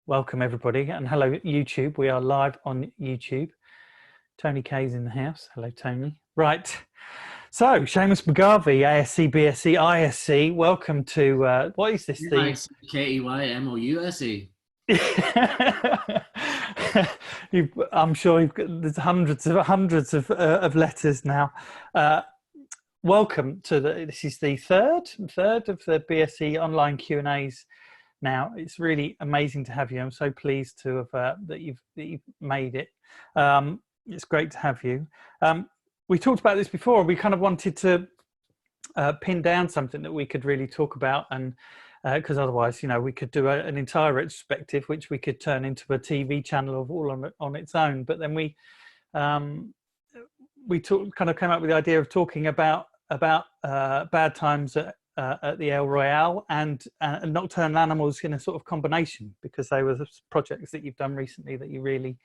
Welcome everybody, and hello YouTube. We are live on YouTube. Tony K's in the house. Hello Tony. Right, so Seamus McGarvey ASC BSC ISC. Welcome to what is this? The KEYMOUSE. I'm sure there's hundreds of letters now. Welcome to this is the third of the BSc online Q&As. Now it's really amazing to have you. I'm so pleased to have that you've made it. It's great to have you. We talked about this before. We kind of wanted to pin down something that we could really talk about, and because otherwise, you know, we could do an entire retrospective, which we could turn into a TV channel of all on its own. But then we kind of came up with the idea of talking about bad times at the Royale and Nocturnal Animals in a sort of combination, because they were the projects that you've done recently that you really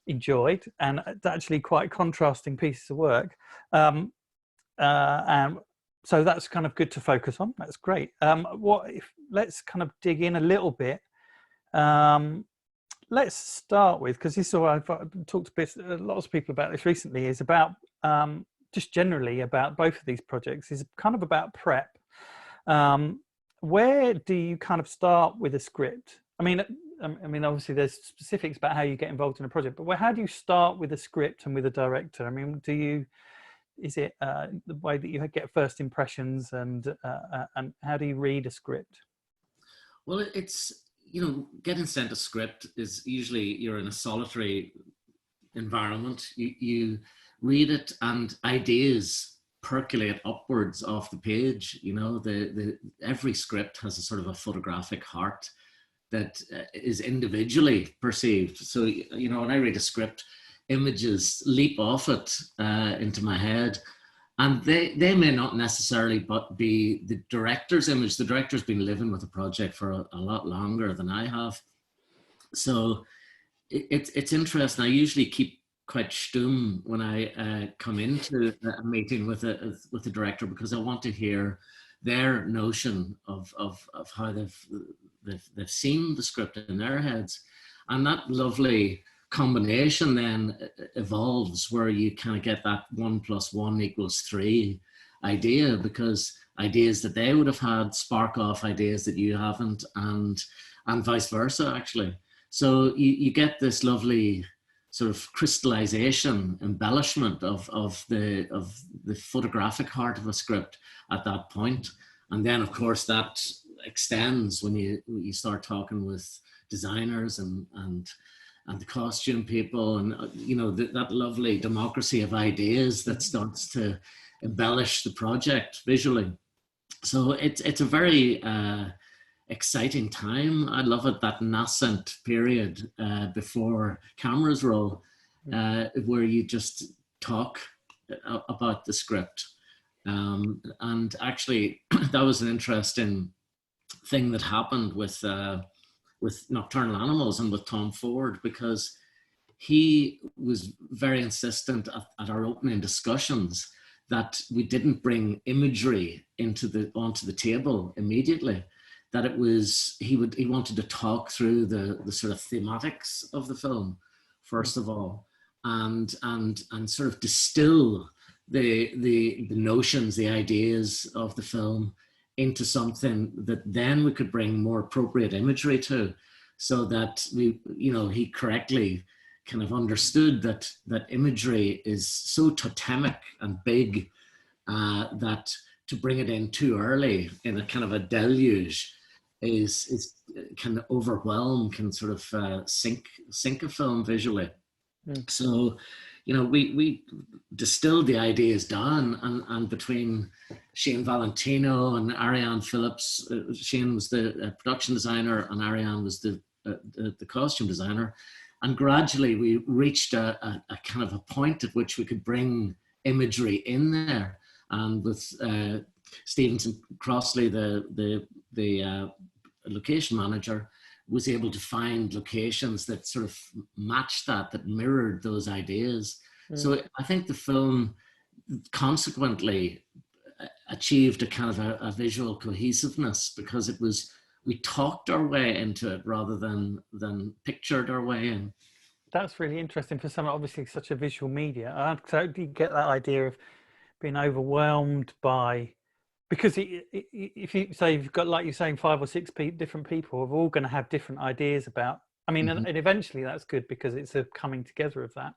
enjoyed, and actually quite contrasting pieces of work. And so that's kind of good to focus on. That's great. Let's kind of dig in a little bit. Let's start with, because this is what I've talked to lots of people about this recently, is about just generally about both of these projects, is kind of about prep. Where do you kind of start with a script? I mean, obviously there's specifics about how you get involved in a project, but how do you start with a script and with a director? I mean, is it the way that you get first impressions, and how do you read a script? Well, it's, you know, getting sent a script is usually you're in a solitary environment. You read it and ideas percolate upwards off the page. You know, every script has a sort of a photographic heart that is individually perceived. So, you know, when I read a script, images leap off it into my head, and they may not necessarily be the director's image. The director's been living with the project for a lot longer than I have. So it's interesting. I usually keep quite stum when I come into a meeting with a director, because I want to hear their notion of how they've seen the script in their heads, and that lovely combination then evolves where you kind of get that 1 + 1 = 3 idea, because ideas that they would have had spark off ideas that you haven't, and vice versa actually. So you get this lovely sort of crystallization, embellishment of the photographic heart of a script at that point. And then of course that extends when you start talking with designers and the costume people, and you know, that lovely democracy of ideas that starts to embellish the project visually. So it's a very exciting time. I love it, that nascent period before cameras roll, where you just talk about the script. And actually, that was an interesting thing that happened with Nocturnal Animals and with Tom Ford, because he was very insistent at our opening discussions that we didn't bring imagery onto the table immediately. That it was, he wanted to talk through the sort of thematics of the film first of all, and sort of distill the notions, the ideas of the film into something that then we could bring more appropriate imagery to, so that he correctly kind of understood that imagery is so totemic and big that to bring it in too early in a kind of a deluge can overwhelm, can sort of sink a film visually. So, you know, we distilled the ideas down, and between Shane Valentino and Ariane Phillips, Shane was the production designer and Ariane was the costume designer, and gradually we reached a kind of a point at which we could bring imagery in there. And with Stevenson Crossley, the location manager, was able to find locations that sort of matched that mirrored those ideas. So I think the film consequently achieved a kind of a visual cohesiveness, because it was we talked our way into it rather than pictured our way in. That's really interesting for someone obviously such a visual media. I totally get that idea of being overwhelmed by, because if you say you've got, like you're saying, 5 or 6 different people are all going to have different ideas about. I mean, and eventually that's good because it's a coming together of that.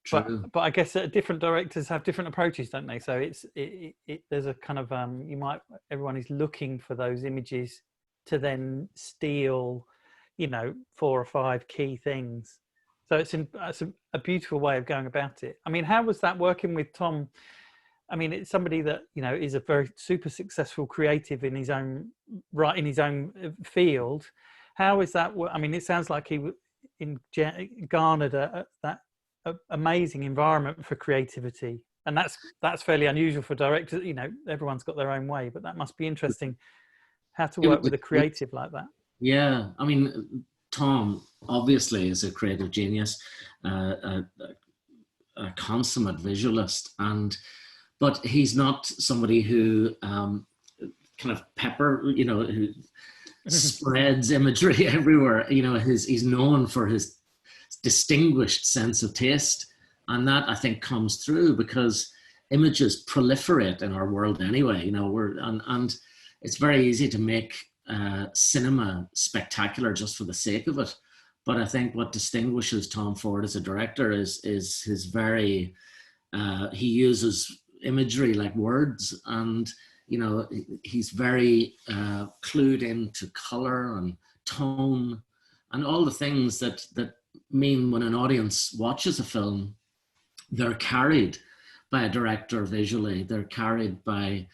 True. But I guess different directors have different approaches, don't they? So there's a kind of everyone is looking for those images to then steal, 4 or 5 key things. So it's a beautiful way of going about it. I mean, how was that working with Tom? I mean, it's somebody that is a very super successful creative in his own field. How is that? I mean, it sounds like he garnered that amazing environment for creativity, and that's fairly unusual for directors. Everyone's got their own way, but that must be interesting. How to work with a creative like that? Yeah, I mean, Tom obviously is a creative genius, a consummate visualist, but he's not somebody who kind of who spreads imagery everywhere. He's known for his distinguished sense of taste, and that I think comes through because images proliferate in our world anyway. And it's very easy to make cinema spectacular just for the sake of it. But I think what distinguishes Tom Ford as a director is his very he uses imagery like words, and he's very clued into color and tone and all the things that mean when an audience watches a film, they're carried by a director visually. They're carried by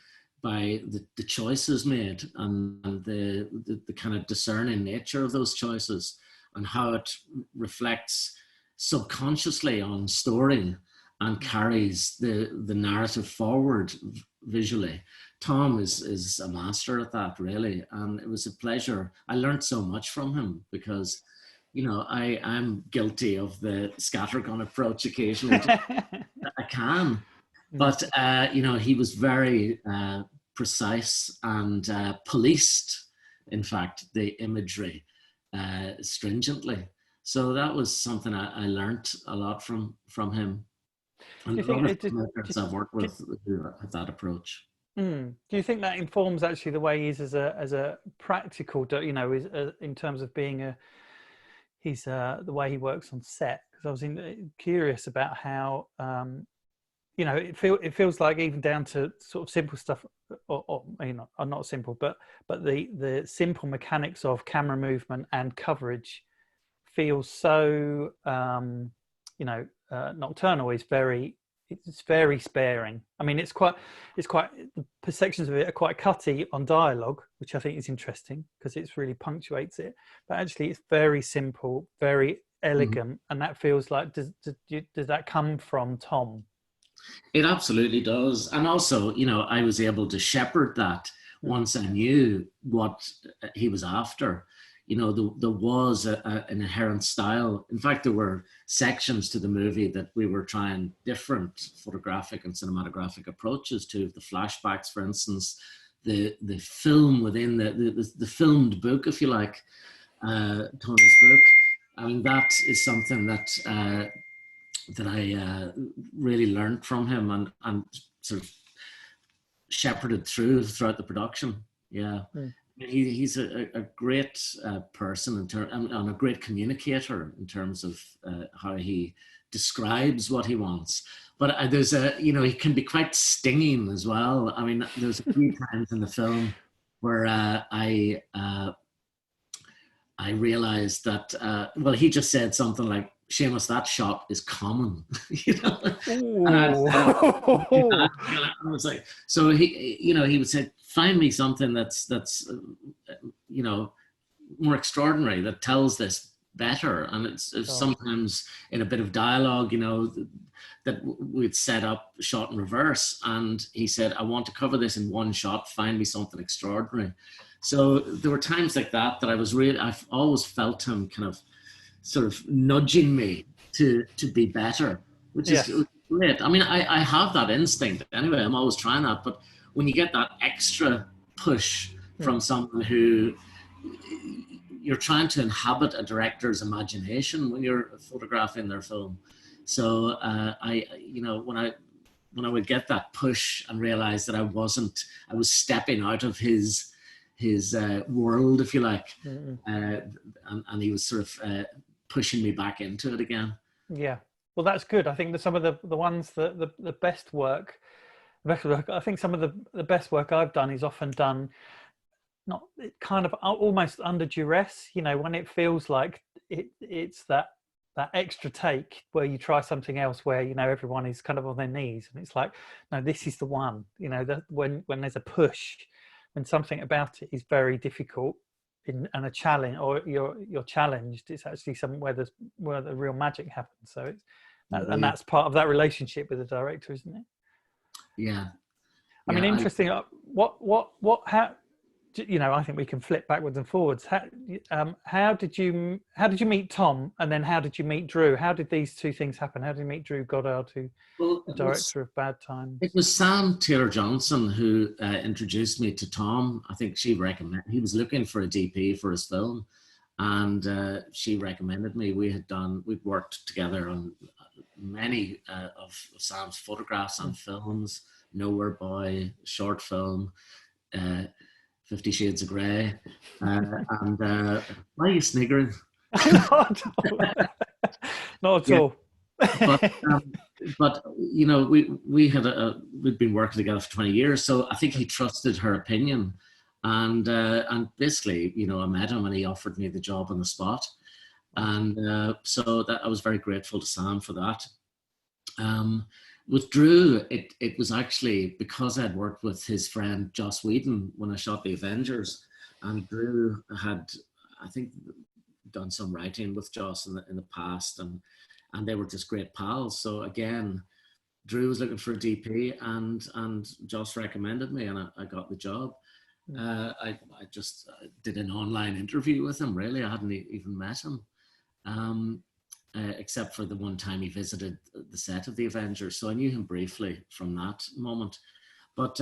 the choices made and the kind of discerning nature of those choices and how it reflects subconsciously on story and carries the narrative forward visually. Tom is a master at that, really, and it was a pleasure. I learned so much from him because I'm guilty of the scattergun approach occasionally. I can, but he was very precise and policed, in fact, the imagery stringently. So that was something I learned a lot from him. And the other filmmakers I've worked with who have that approach. Do you think that informs actually the way he is as a practical, in terms of being the way he works on set? Because I was curious about how it feels like even down to sort of simple stuff, or not simple, but the simple mechanics of camera movement and coverage feels so Nocturnal is very sparing. I mean, it's quite the sections of it are quite cutty on dialogue, which I think is interesting because it's really punctuates it. But actually, it's very simple, very elegant, and that feels like does that come from Tom? It absolutely does, and also, I was able to shepherd that once I knew what he was after. There was an inherent style. In fact, there were sections to the movie that we were trying different photographic and cinematographic approaches to. The flashbacks, for instance, the film within the filmed book, if you like, Tony's book. I mean, that is something that I really learned from him and sort of shepherded throughout the production. Yeah. He's a great person and a great communicator in terms of how he describes what he wants. But there's he can be quite stinging as well. I mean, there's a few times in the film where I realized that, he just said something like, "Seamus, that shot is common," And I was like, so he would say, "Find me something that's more extraordinary, that tells this better." And it's sometimes in a bit of dialogue, that we'd set up shot in reverse, and he said, "I want to cover this in one shot. Find me something extraordinary." So there were times like that I've always felt him kind of sort of nudging me to be better, which is great. I mean, I have that instinct anyway. I'm always trying that, but when you get that extra push from someone who you're trying to inhabit a director's imagination when you're photographing their film. So when I would get that push and realize that I was stepping out of his world, if you like, and he was sort of pushing me back into it again. Yeah, well, that's good. I think that some of the ones that the best work, I think some of the best work I've done is often done not kind of almost under duress, you know, when it feels like it's that extra take where you try something else where, you know, everyone is kind of on their knees and it's like, no, this is the one, you know, that when there's a push, when something about it is very difficult and a challenge, or you're challenged, it's actually something where the real magic happens. So it's and that's part of that relationship with the director, isn't it? Yeah. I mean, interesting. How, you know, I think we can flip backwards and forwards. How did you meet Tom, and then how did you meet Drew? How did these two things happen? How did you meet Drew Goddard, the director of Bad Times? It was Sam Taylor Johnson who introduced me to Tom. I think he was looking for a DP for his film, and she recommended me. We'd worked together on many of Sam's photographs and films. Nowhere Boy, short film, 50 Shades of Grey, and why are you sniggering? Not at all. But you know, we'd been working together for 20 years, so I think he trusted her opinion, and basically, you know, I met him and he offered me the job on the spot, and so that I was very grateful to Sam for that. With Drew, it was actually because I'd worked with his friend Joss Whedon when I shot The Avengers, and Drew had, I think, done some writing with Joss in the past, and they were just great pals. So again, Drew was looking for a DP, and Joss recommended me, and I got the job. I just did an online interview with him. Really, I hadn't even met him. Except for the one time he visited the set of The Avengers. So I knew him briefly from that moment. But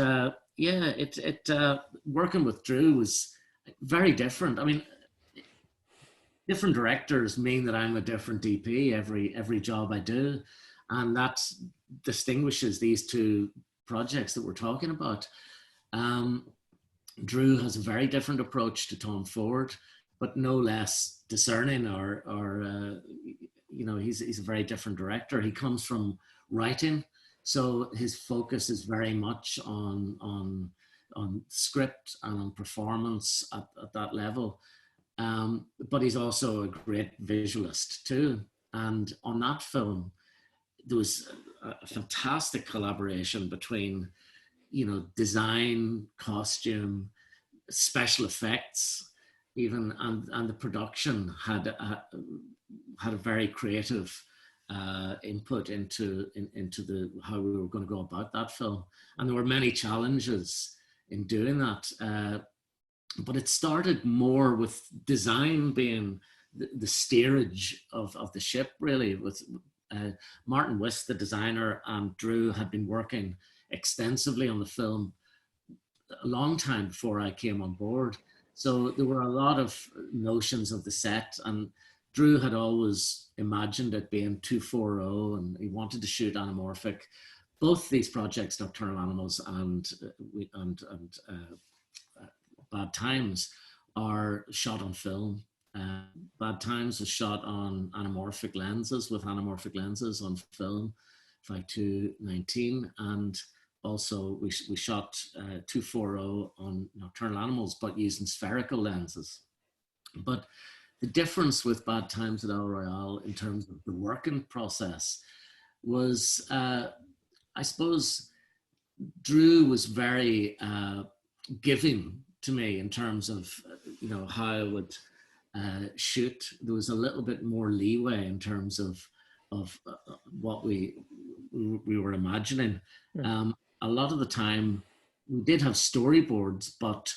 working with Drew was very different. I mean, different directors mean that I'm a different DP every job I do. And that distinguishes these two projects that we're talking about. Drew has a very different approach to Tom Ford, but no less discerning or you know, he's a very different director. He comes from writing, so his focus is very much on script and on performance at that level. But he's also a great visualist too. And on that film, there was a fantastic collaboration between, you know, design, costume, special effects, even, and the production had a very creative input into how we were going to go about that film, and there were many challenges in doing that. But it started more with design being the steerage of the ship, really. With Martin Wist, the designer, and Drew had been working extensively on the film a long time before I came on board. So there were a lot of notions of the set, and Drew had always imagined it being 240, and he wanted to shoot anamorphic. Both these projects, Nocturnal Animals and Bad Times, are shot on film. Bad Times was shot on anamorphic lenses, with anamorphic lenses on film, 5.2-19, and also we shot 240 on Nocturnal Animals, but using spherical lenses. But the difference with Bad Times at El Royale in terms of the working process was, I suppose, Drew was very giving to me in terms of, you know, how I would shoot. There was a little bit more leeway in terms of what we were imagining. A lot of the time we did have storyboards, but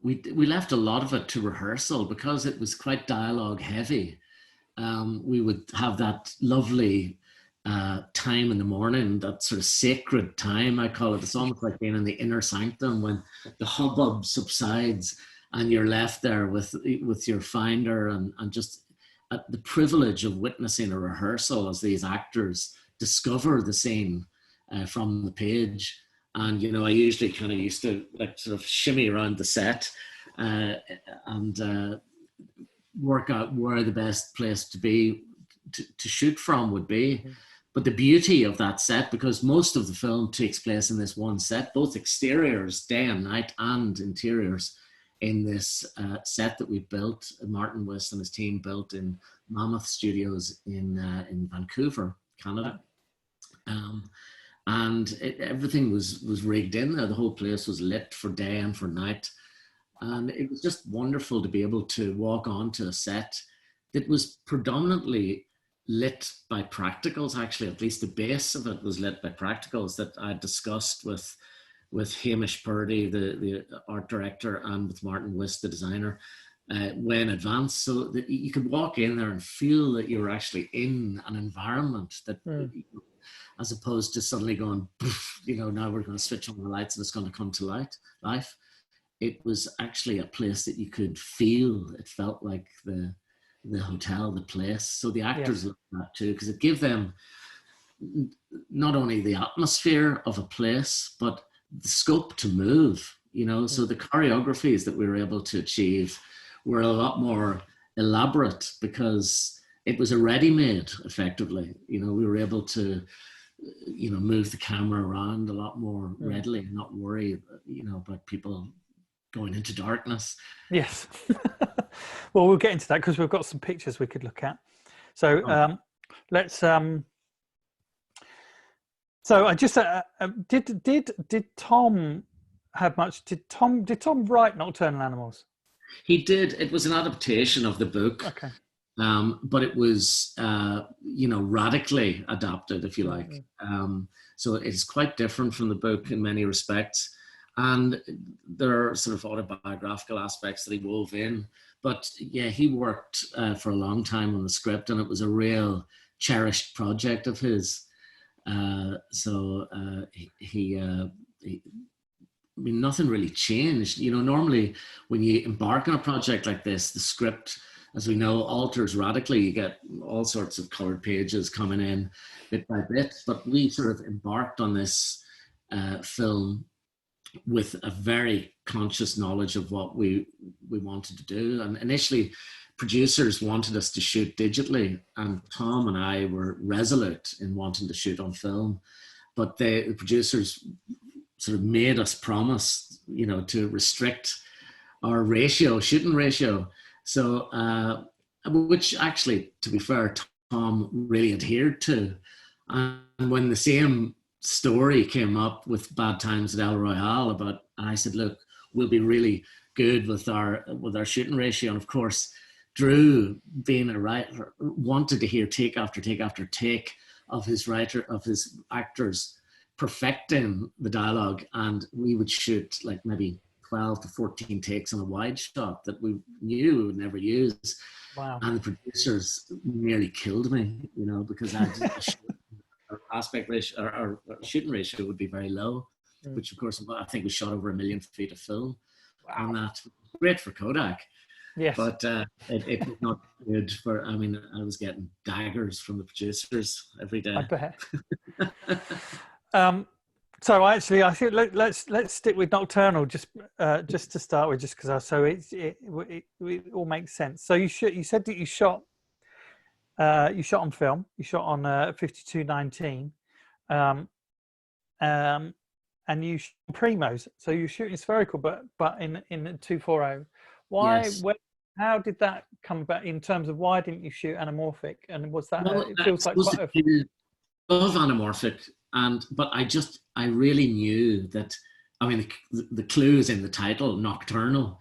we left a lot of it to rehearsal because it was quite dialogue heavy. We would have that lovely time in the morning, that sort of sacred time, I call it. It's almost like being in the inner sanctum when the hubbub subsides and you're left there with your finder and just the privilege of witnessing a rehearsal as these actors discover the scene from the page. And, you know, I usually kind of used to like sort of shimmy around the set and work out where the best place to be to shoot from would be. Mm-hmm. But the beauty of that set, because most of the film takes place in this one set, both exteriors, day and night, and interiors in this set that we built, Martin West and his team built in Mammoth Studios in Vancouver, Canada. And everything was rigged in there. The whole place was lit for day and for night. And it was just wonderful to be able to walk onto a set that was predominantly lit by practicals. Actually, at least the base of it was lit by practicals that I discussed with Hamish Purdy, the art director, and with Martin Wist, the designer, way in advance, so that you could walk in there and feel that you were actually in an environment that, as opposed to suddenly going, you know, now we're going to switch on the lights and it's going to come to life. It was actually a place that you could feel. It felt like the hotel, the place. So the actors loved that too, because it gave them not only the atmosphere of a place, but the scope to move, you know. So the choreographies that we were able to achieve were a lot more elaborate because it was a ready-made, effectively. You know, we were able to, you know, move the camera around a lot more readily and not worry, you know, about people going into darkness. Yes. Well, we'll get into that because we've got some pictures we could look at. So let's. So I just did Tom have much? Did Tom write Nocturnal Animals? He did. It was an adaptation of the book. Okay. But it was, you know, radically adapted, if you like. So it's quite different from the book in many respects. And there are sort of autobiographical aspects that he wove in. But yeah, he worked for a long time on the script, and it was a real cherished project of his. I mean, nothing really changed. You know, normally when you embark on a project like this, the script, as we know, alters radically. You get all sorts of colored pages coming in bit by bit. But we sort of embarked on this film with a very conscious knowledge of what we wanted to do. And initially, producers wanted us to shoot digitally, and Tom and I were resolute in wanting to shoot on film. But the producers sort of made us promise, you know, to restrict our shooting ratio. So, which actually, to be fair, Tom really adhered to. And when the same story came up with Bad Times at El Royale and I said, look, we'll be really good with our shooting ratio. And of course, Drew, being a writer, wanted to hear take after take after take of his actors perfecting the dialogue, and we would shoot like maybe 12 to 14 takes on a wide shot that we knew we would never use. Wow. And the producers nearly killed me, you know, because our aspect ratio, our shooting ratio would be very low, which of course I think we shot over 1 million feet of film. Wow. And that great for Kodak. Yes. But it was not good for, I mean, I was getting daggers from the producers every day. I bet. So actually, I think let's stick with Nocturnal just to start with, just because it all makes sense. So you said that you shot on film. You shot on 5219, and you shot primos. So you're shooting spherical, but in 240. Why? Yes. How did that come about in terms of why didn't you shoot anamorphic? And was that? Well, it feels like quite a... love anamorphic, but I really knew that. I mean, the clue is in the title, Nocturnal,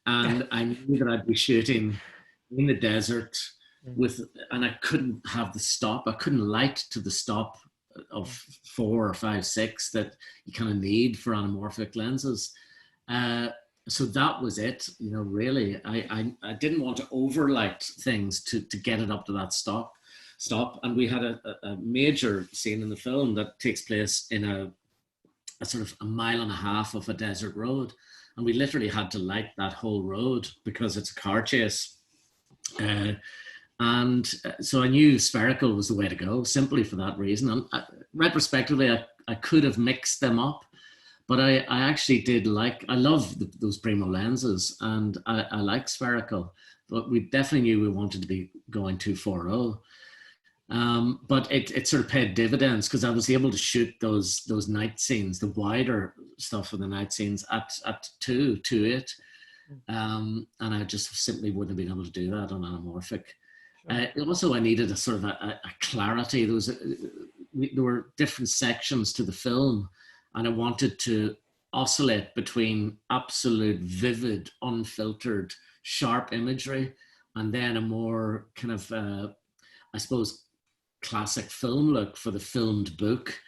and I knew that I'd be shooting in the desert and I couldn't have the stop. I couldn't light to the stop of 4 or 5, 6 that you kind of need for anamorphic lenses. So that was it, you know, really. I didn't want to overlight things to get it up to that stop. stop. And we had a major scene in the film that takes place in a sort of a mile and a half of a desert road. And we literally had to light that whole road because it's a car chase. So I knew spherical was the way to go, simply for that reason. And retrospectively, I could have mixed them up, but I actually did I love those Primo lenses, and I like spherical, but we definitely knew we wanted to be going 2.40. But it sort of paid dividends because I was able to shoot those night scenes, the wider stuff of the night scenes at 2.8. And I just simply wouldn't have been able to do that on anamorphic. Also, I needed a sort of a clarity. There were different sections to the film, and I wanted to oscillate between absolute vivid, unfiltered, sharp imagery, and then a more kind of, I suppose, classic film look for the filmed book,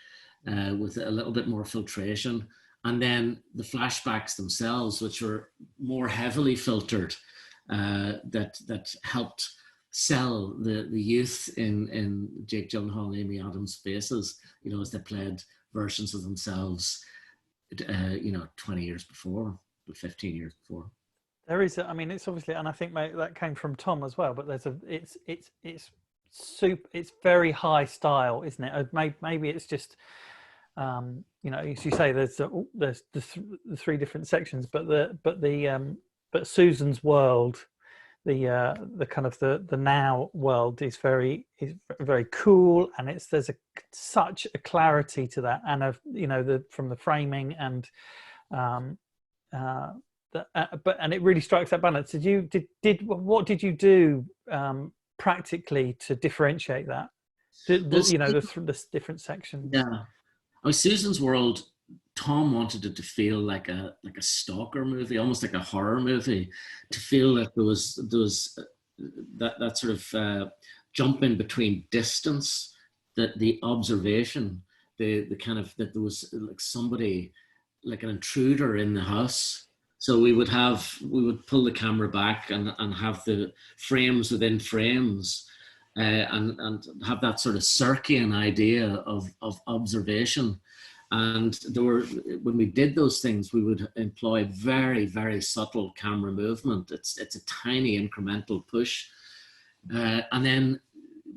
with a little bit more filtration. And then the flashbacks themselves, which were more heavily filtered, that helped sell the youth in Jake Gyllenhaal and Amy Adams' faces, as they played versions of themselves, 20 years before, 15 years before. There is, it's obviously, and I think that came from Tom as well. But it's very high style, isn't it? Maybe it's just, as you say, there's the three different sections, but Susan's world, the kind of the now world is very cool, and there's such a clarity to that, and from the framing and and it really strikes that balance. What did you do practically to differentiate that? The different sections. Yeah, Susan's World. Tom wanted it to feel like a stalker movie, almost like a horror movie, to feel that there was that sort of jump in between distance, that the observation, the kind of, that there was like somebody, like an intruder in the house. So we would pull the camera back and have the frames within frames, and have that sort of Circean idea of observation. And when we did those things, we would employ very, very subtle camera movement. It's a tiny incremental push. And then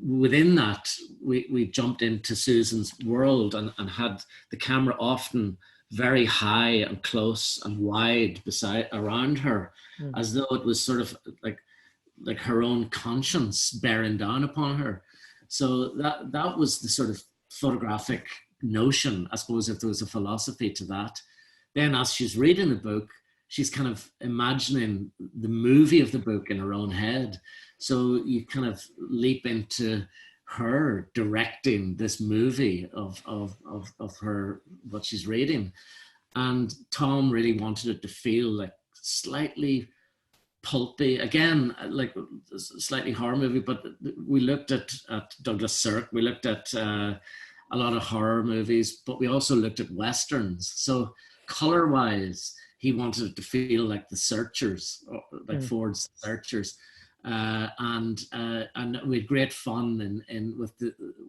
within that, we jumped into Susan's world and had the camera often very high and close and wide around her, as though it was sort of like her own conscience bearing down upon her. So that was the sort of photographic notion, I suppose, if there was a philosophy to that. Then as she's reading the book, she's kind of imagining the movie of the book in her own head. So you kind of leap into her directing this movie of her, what she's reading. And Tom really wanted it to feel like slightly pulpy, again, like a slightly horror movie, but we looked at Douglas Sirk, we looked at a lot of horror movies, but we also looked at Westerns. So color-wise, he wanted it to feel like The Searchers, like Ford's Searchers. And we had great fun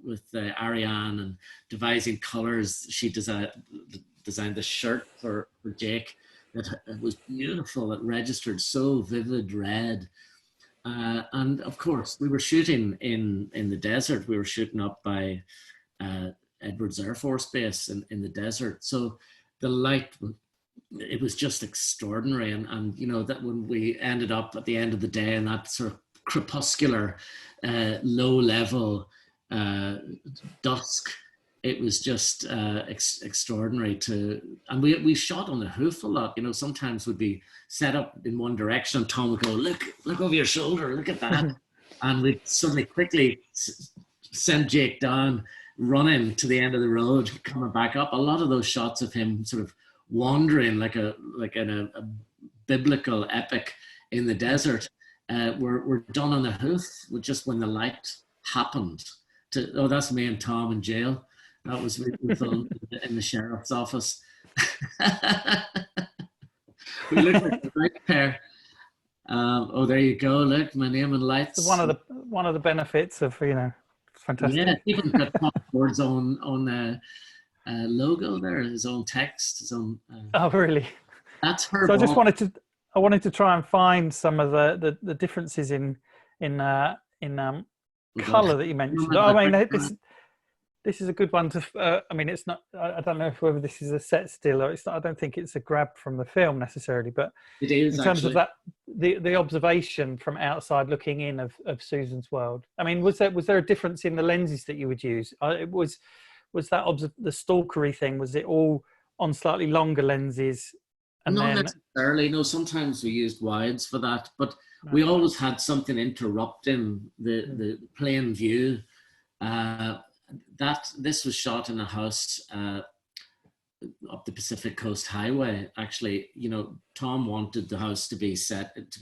with Ariane and devising colors. She designed the shirt for Jake. It was beautiful. It registered so vivid red. And of course, we were shooting in the desert. We were shooting up by Edwards Air Force Base in the desert. So the light, it was just extraordinary. And that when we ended up at the end of the day in that sort of crepuscular, low level dusk, it was just extraordinary and we shot on the hoof a lot. Sometimes we'd be set up in one direction. Tom would go, look over your shoulder, look at that. And we'd suddenly quickly send Jake down, running to the end of the road, coming back up. A lot of those shots of him sort of wandering like in a biblical epic in the desert were done on the hoof, just when the light happened. That's me and Tom in jail. That was we filmed in the sheriff's office. We looked like the right pair. There you go. Look, my name and lights. One of the benefits of fantastic. Yeah, even got Tom Ford's own logo there, his own text, his own. Oh, really? That's her. So I wanted to try and find some of the differences in color that you mentioned. I mean, this is a good one to. I mean, it's not. I don't know whether this is a set still or it's not. I don't think it's a grab from the film necessarily, but it is in terms actually. of that, the observation from outside looking in of Susan's world. I mean, was there a difference in the lenses that you would use? Was that the stalkery thing? Was it all on slightly longer lenses? And Not then, necessarily. No, sometimes we used wides for that, but we always had something interrupting the plain view. This was shot in a house up the Pacific Coast Highway. Actually, Tom wanted the house to be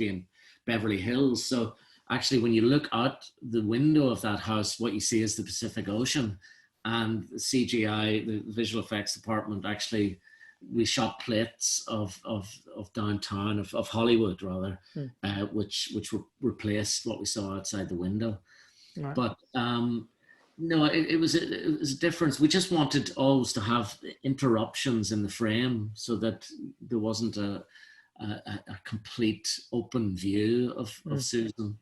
in Beverly Hills. So actually, when you look out the window of that house, what you see is the Pacific Ocean, and the CGI, the visual effects department, actually. We shot plates of downtown, of Hollywood rather, which replaced what we saw outside the window. Right. But no, it was a difference. We just wanted always to have interruptions in the frame so that there wasn't a complete open view of Susan.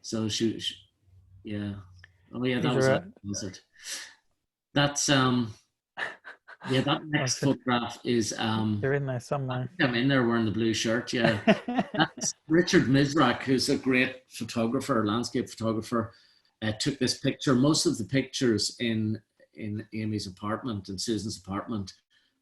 So she yeah. Oh yeah, that was it. That's yeah, that next photograph is. You're in there somewhere. I'm in there wearing the blue shirt. Yeah, that's Richard Mizrak, who's a great photographer, landscape photographer. Took this picture. Most of the pictures in Amy's apartment and Susan's apartment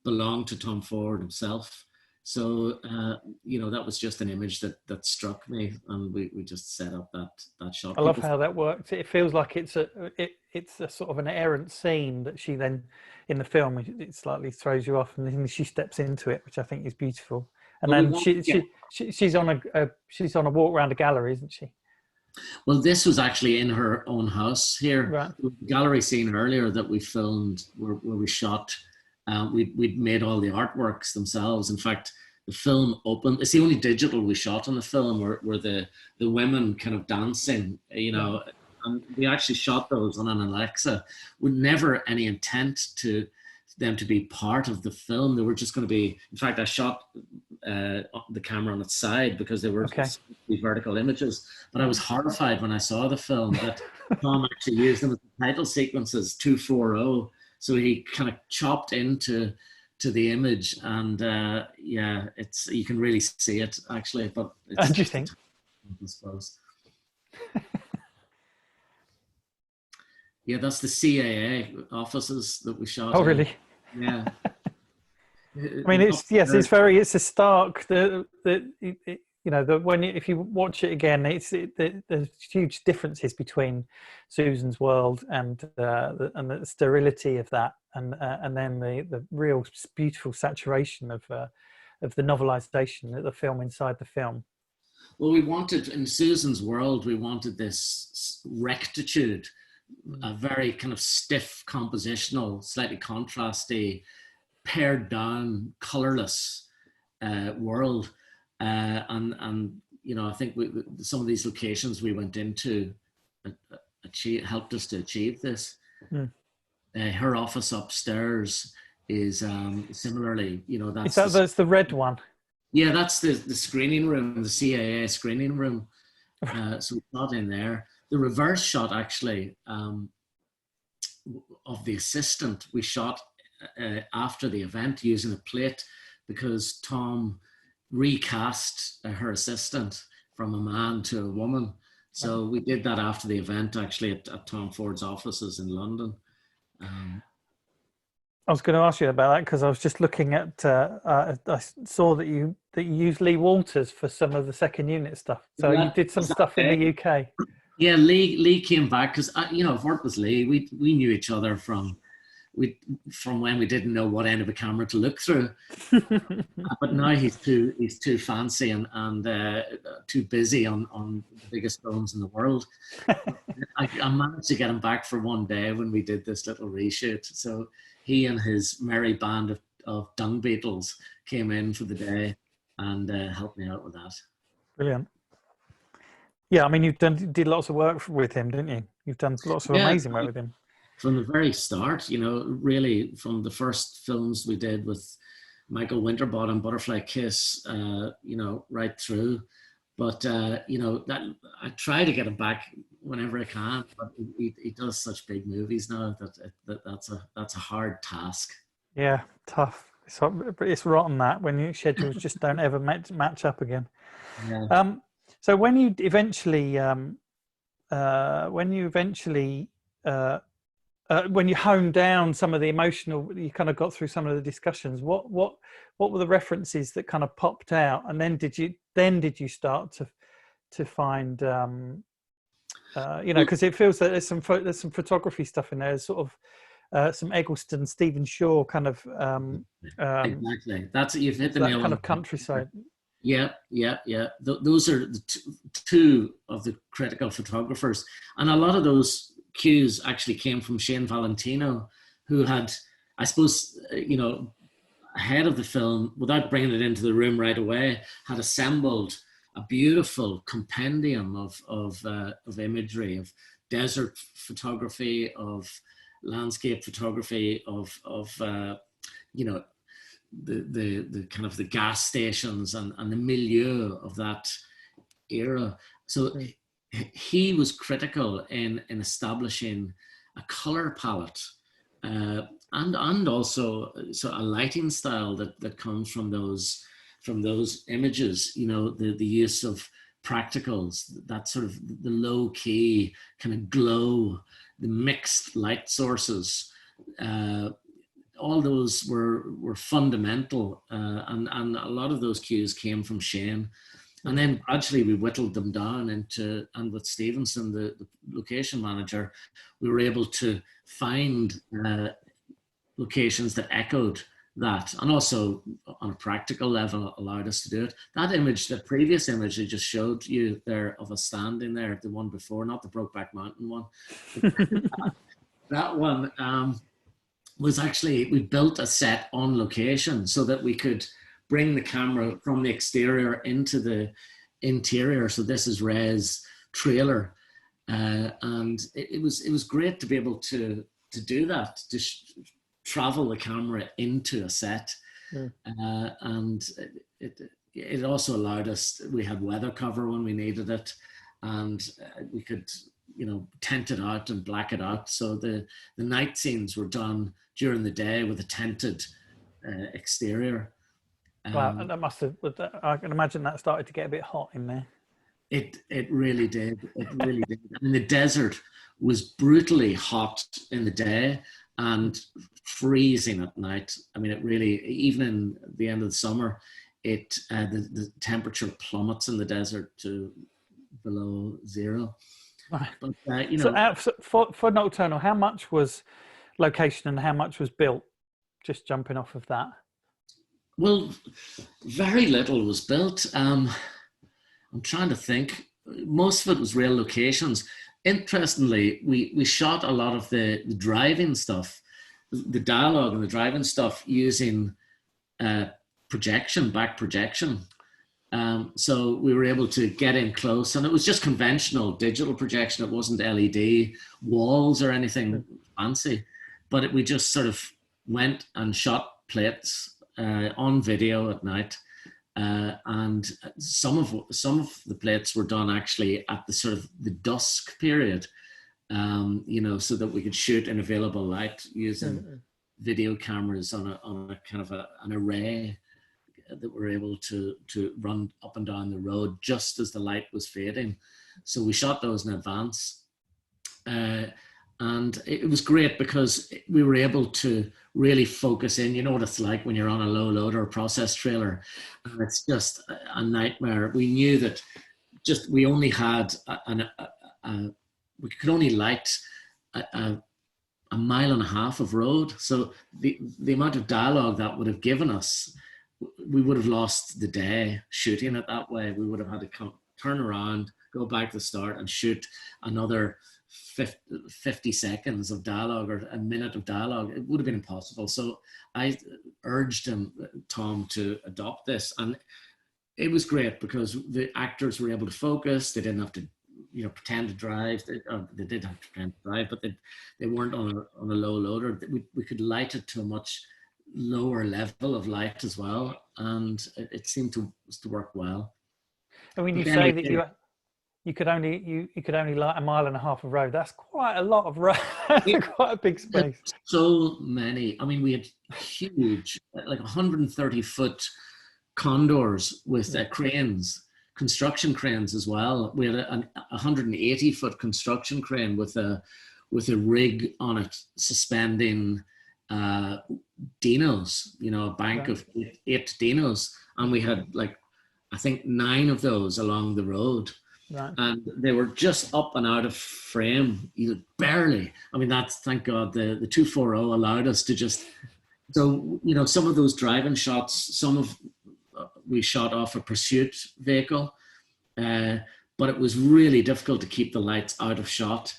belong to Tom Ford himself. So that was just an image that struck me, and we just set up that shot. I love how that works. It feels like it's a sort of an errant scene that she then, in the film, it slightly throws you off, and then she steps into it, which I think is beautiful. And then she's on a walk around a gallery, isn't she? Well, this was actually in her own house here. Right. The gallery scene earlier that we filmed, where we shot. We'd made all the artworks themselves. In fact, the film opened. It's the only digital we shot on the film, where the women kind of dancing, and we actually shot those on an Alexa with never any intent to them to be part of the film. They were just going to be. In fact, I shot the camera on its side because they were vertical images. But I was horrified when I saw the film that Tom actually used them as the title sequences 240. So he kind of chopped into the image, and it's you can really see it actually. But it's do you think? I suppose. Yeah, that's the CAA offices that we shot. Oh, really? Yeah. I mean, it's a stark. If you watch it again, there's huge differences between Susan's world and the sterility of that, and then the real beautiful saturation of the novelization of the film inside the film. Well, we wanted in Susan's world, we wanted this rectitude, a very kind of stiff, compositional, slightly contrasty, pared down, colorless world. And I think some of these locations we went into helped us to achieve this. Her office upstairs is similarly, that's the red one. Yeah, that's the screening room, the CAA screening room. So we got in there. The reverse shot actually of the assistant we shot after the event using a plate because Tom recast her assistant from a man to a woman. So we did that after the event actually at Tom Ford's offices in London. I was going to ask you about that because I was just looking at, I saw that you used Lee Walters for some of the second unit stuff. So you did some stuff in the UK. Yeah, Lee came back because, I've worked with Lee. We knew each other from when we didn't know what end of a camera to look through. But now he's too fancy and too busy on the biggest films in the world. I managed to get him back for one day when we did this little reshoot. So he and his merry band of dung beetles came in for the day and helped me out with that. Brilliant. Yeah, I mean, you did lots of work with him, didn't you? You've done lots of Yeah, amazing work with him. from the very start, you know, really from the first films we did with Michael Winterbottom, Butterfly Kiss, you know, right through. But you know, that I try to get him back whenever I can. But he does such big movies now that's a hard task. Yeah, tough. It's rotten that when your schedules just don't ever match up again. Yeah. So when you eventually when you honed down some of the emotional, you kind of got through some of the discussions. What were the references that kind of popped out, and then did you start to find you know, because it feels that there's some photography stuff in there, there's sort of some Eggleston, Stephen Shaw kind of Exactly. That's you've hit the that nail kind on of countryside. Yeah. Those are the two of the critical photographers, and a lot of those cues actually came from Shane Valentino, who had, I suppose, you know, ahead of the film, without bringing it into the room right away, had assembled a beautiful compendium of imagery, of desert photography, of landscape photography, of you know, the kind of the gas stations and the milieu of that era. So he was critical in establishing a color palette and also a lighting style that comes from those images. You know, the use of practicals, that sort of the low key kind of glow, the mixed light sources. All those were fundamental, and a lot of those cues came from Shane. And then gradually we whittled them down into, and with Stevenson, the location manager, we were able to find locations that echoed that, and also on a practical level allowed us to do it. That image, the previous image I just showed you there of us standing there, the one before, not the Brokeback Mountain one, that one was actually, we built a set on location so that we could bring the camera from the exterior into the interior. So this is Ray's trailer, and it was great to be able to do that, to travel the camera into a set. And it also allowed us, we had weather cover when we needed it, and we could, you know, tent it out and black it out. So the night scenes were done during the day with a tented exterior. Wow, that must have. I can imagine that started to get a bit hot in there. It really did. It really did. I mean, the desert was brutally hot in the day and freezing at night. I mean, it really, even in the end of the summer, the temperature plummets in the desert to below zero. Right. But you know, so for Nocturnal, how much was location and how much was built? Just jumping off of that. Well, very little was built. I'm trying to think. Most of it was real locations. Interestingly, we shot a lot of the driving stuff, the dialogue and the driving stuff using back projection. So we were able to get in close, and it was just conventional digital projection. It wasn't LED walls or anything fancy, but we just sort of went and shot plates on video at night, and some of the plates were done actually at the sort of the dusk period, you know, so that we could shoot in available light using video cameras on a kind of an array that were able to run up and down the road just as the light was fading. So we shot those in advance. And it was great because we were able to really focus in. You know what it's like when you're on a low load or a process trailer, and it's just a nightmare. We knew that we only had we could only light a mile and a half of road. So the amount of dialogue that would have given us, we would have lost the day shooting it that way. We would have had to turn around, go back to the start and shoot another 50 seconds of dialogue or a minute of dialogue. It would have been impossible. So I urged Tom to adopt this, and it was great because the actors were able to focus. They didn't have to pretend to drive. They did have to pretend to drive, but they weren't on a low loader. We could light it to a much lower level of light as well, and it seemed to work well. And when you say that you could only light 1.5 miles of road, that's quite a lot of road. Quite a big space. So many. I mean, we had huge, like 130-foot condors with cranes, construction cranes as well. We had a 180-foot construction crane with a rig on it suspending dinos, a bank of 8 dinos, and we had I think 9 of those along the road. Right. And they were just up and out of frame, barely. I mean, that's, thank God, the 240 allowed us to just. So some of those driving shots, we shot off a pursuit vehicle, but it was really difficult to keep the lights out of shot.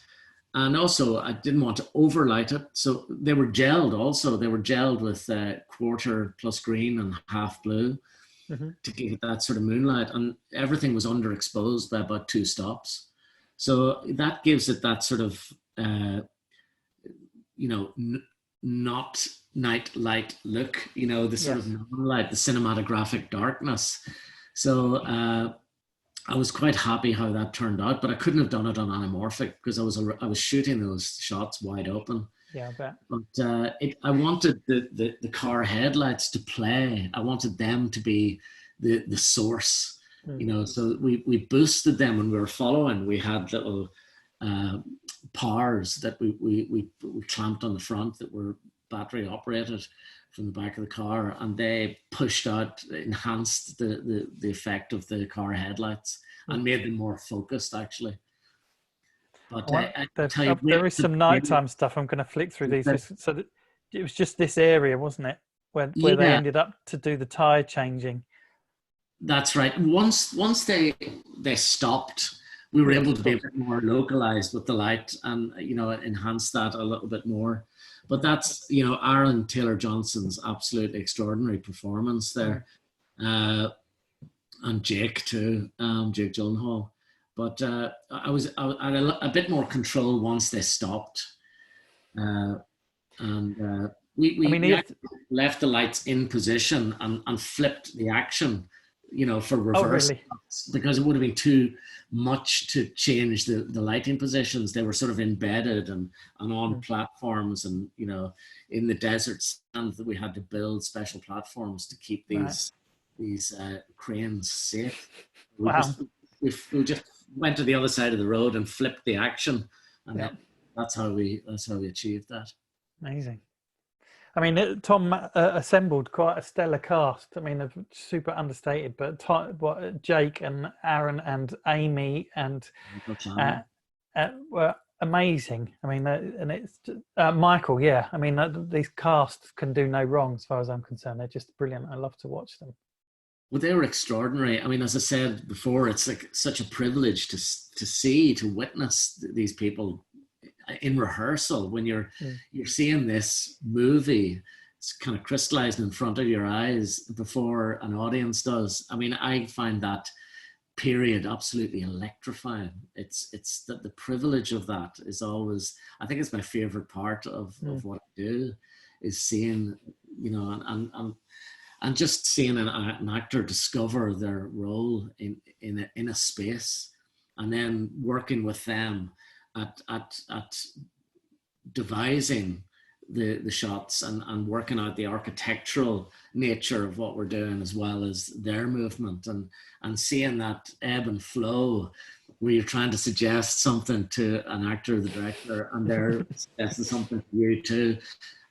And also, I didn't want to overlight it. So they were gelled also. They were gelled with quarter plus green and half blue to give it that sort of moonlight. And everything was underexposed by about 2 stops. So that gives it that sort of, not night light look, the sort of non-light, the cinematographic darkness. So I was quite happy how that turned out, but I couldn't have done it on anamorphic because I was shooting those shots wide open. Yeah, I bet. But I wanted the car headlights to play. I wanted them to be the source, So we boosted them when we were following. We had little powers that we clamped on the front that were battery operated from the back of the car, and they enhanced the effect of the car headlights and made them more focused actually. But there is some nighttime stuff. I'm going to flick through these. So it was just this area, wasn't it, where they ended up to do the tire changing? That's right. Once they stopped, we were able to be a bit more localized with the light and enhance that a little bit more. But that's Aaron Taylor Johnson's absolutely extraordinary performance there, and Jake too, Jake Gyllenhaal. But I had a bit more control once they stopped, and we left the lights in position and flipped the action, for reverse, because it would have been too much to change the lighting positions. They were sort of embedded and on platforms, and in the deserts, and we had to build special platforms to keep these cranes safe. We just went to the other side of the road and flipped the action, and that's how we achieved that. Amazing. I mean, Tom assembled quite a stellar cast. I mean, super understated, but Jake and Aaron and Amy and were amazing. I mean, and it's Michael. Yeah, I mean, these casts can do no wrong as far as I'm concerned. They're just brilliant. I love to watch them. Well, they were extraordinary. I mean, as I said before, it's like such a privilege to witness these people in rehearsal when you're seeing this movie. It's kind of crystallized in front of your eyes before an audience does. I mean, I find that period absolutely electrifying. It's the privilege of that is always, I think it's my favorite part of what I do, is seeing, and just seeing an actor discover their role in a space, and then working with them at devising the shots and working out the architectural nature of what we're doing, as well as their movement, and seeing that ebb and flow where you're trying to suggest something to an actor or the director, and they're suggesting something to you too.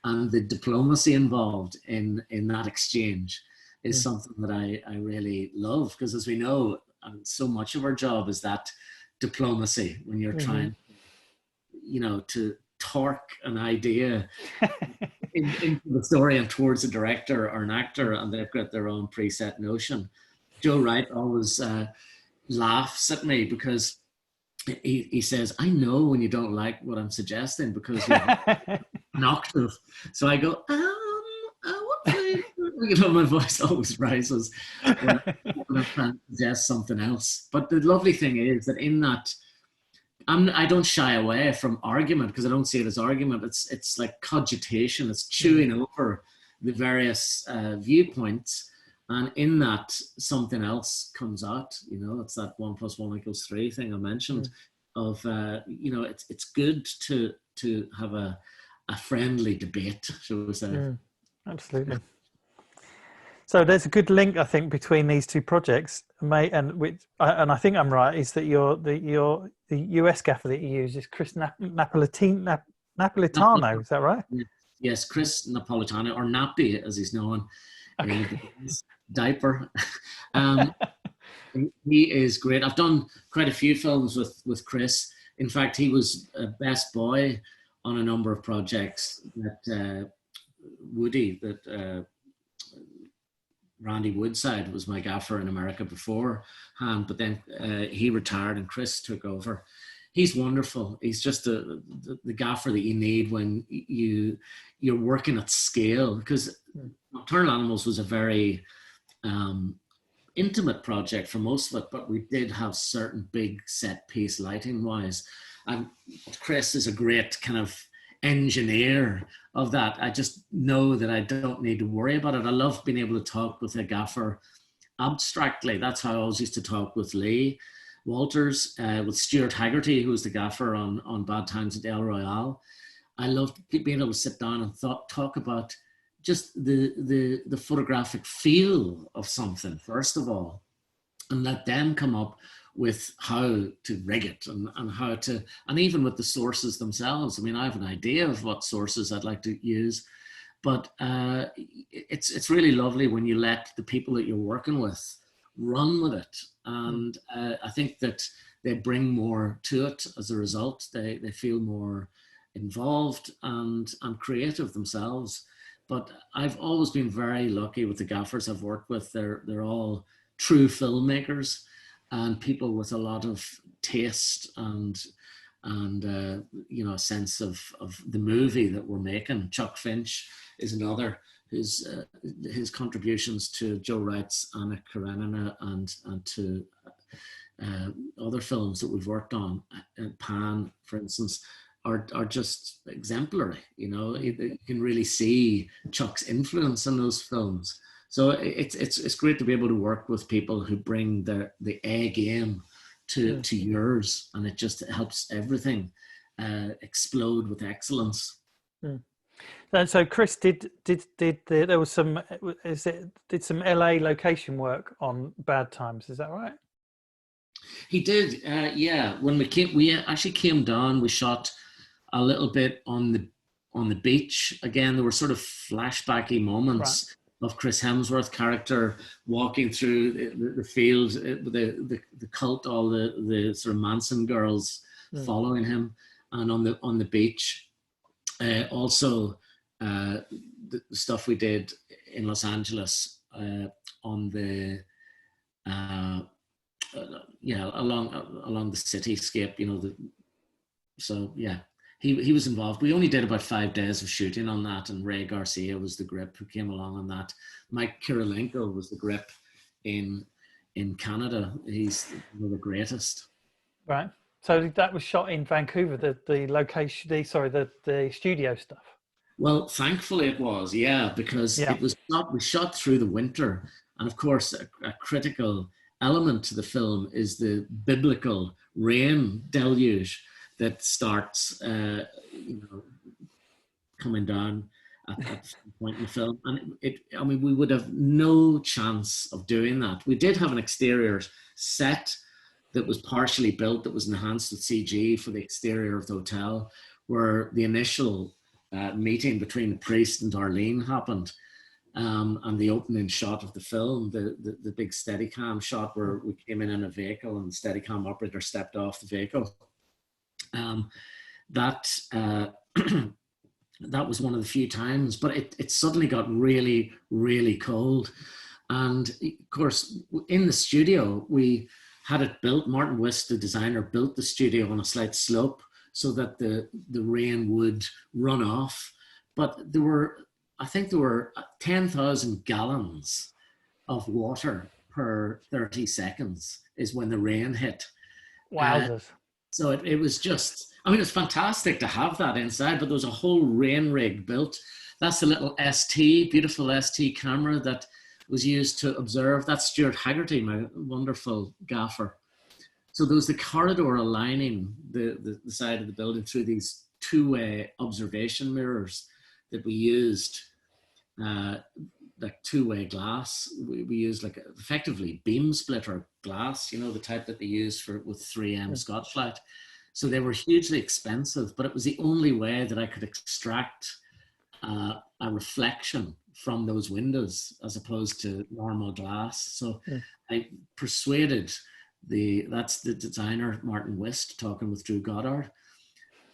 And the diplomacy involved in that exchange is something that I really love, because as we know, so much of our job is that diplomacy when you're trying, to torque an idea into the story and towards a director or an actor, and they've got their own preset notion. Joe Wright always laughs at me because he says, I know when you don't like what I'm suggesting because you have an octave. So I go, my voice always rises when I'm trying to suggest something else. But the lovely thing is that in that I don't shy away from argument because I don't see it as argument. It's like cogitation. It's chewing over the various viewpoints, and in that something else comes out. You know, it's that 1 + 1 = 3 thing I mentioned. Of you know, it's good to have a friendly debate, shall we say? Absolutely. So there's a good link, I think, between these two projects, mate, and I think I'm right. Is that the US gaffer that you use is Chris Napolitano? Is that right? Yes, Chris Napolitano, or Nappy as he's known. Diaper. He is great. I've done quite a few films with Chris. In fact, he was a best boy on a number of projects that Randy Woodside was my gaffer in America beforehand, but then he retired and Chris took over. He's wonderful. He's just the gaffer that you need when you're working at scale, because Nocturnal Animals was a very intimate project for most of it, but we did have certain big set piece lighting wise. And Chris is a great kind of engineer of that. I just know that I don't need to worry about it. I love being able to talk with a gaffer abstractly. That's how I always used to talk with Lee Walters, with Stuart Haggerty, who was the gaffer on Bad Times at Royale. I loved being able to sit down and talk about just the photographic feel of something, first of all, and let them come up with how to rig it and how to, and even with the sources themselves. I mean, I have an idea of what sources I'd like to use, but it's really lovely when you let the people that you're working with run with it. And I think that they bring more to it as a result. They feel more involved and creative themselves. But I've always been very lucky with the gaffers I've worked with. They're all true filmmakers and people with a lot of taste and you know, a sense of the movie that we're making. Chuck Finch is another. His contributions to Joe Wright's Anna Karenina and to other films that we've worked on, Pan, for instance, are just exemplary. You know, you can really see Chuck's influence in those films. So it's great to be able to work with people who bring the A game to yours, and it just helps everything explode with excellence. And so Chris did there was some some LA location work on Bad Times, is that right? He did, yeah. When we actually came down, we shot a little bit on the beach. Again, there were sort of flashbacky moments of Chris Hemsworth character walking through the field, the cult, all the sort of Manson girls following him, and on the beach. Also, the stuff we did in Los Angeles on the along the cityscape, you know. So yeah, he was involved. We only did about 5 days of shooting on that, and Ray Garcia was the grip who came along on that. Mike Kirilenko was the grip in Canada. He's one of the greatest. Right. So that was shot in Vancouver, the location, the studio stuff. Well, thankfully it was, yeah, because it was we shot through the winter, and of course a critical element to the film is the biblical rain deluge that starts, coming down at some point in the film, and I mean, we would have no chance of doing that. We did have an exterior set that was partially built, that was enhanced with CG for the exterior of the hotel, where the initial meeting between the priest and Darlene happened, and the opening shot of the film, the big Steadicam shot where we came in a vehicle and the Steadicam operator stepped off the vehicle. That was one of the few times, but it suddenly got really, really cold. And of course, in the studio, we had it built. Martin Wist, the designer, built the studio on a slight slope so that the rain would run off. But I think there were 10,000 gallons of water per 30 seconds is when the rain hit. Wowzers. So it was just, I mean, it's fantastic to have that inside, but there was a whole rain rig built. That's the little ST, beautiful ST camera that was used to observe. That's Stuart Haggerty, my wonderful gaffer. So there was the corridor aligning the side of the building through these two-way observation mirrors that we used, like two-way glass. We used like effectively beam splitter glass, you know, the type that they use with 3M Scotchlite. So they were hugely expensive, but it was the only way that I could extract a reflection from those windows as opposed to normal glass. So I persuaded that's the designer, Martin Wist, talking with Drew Goddard.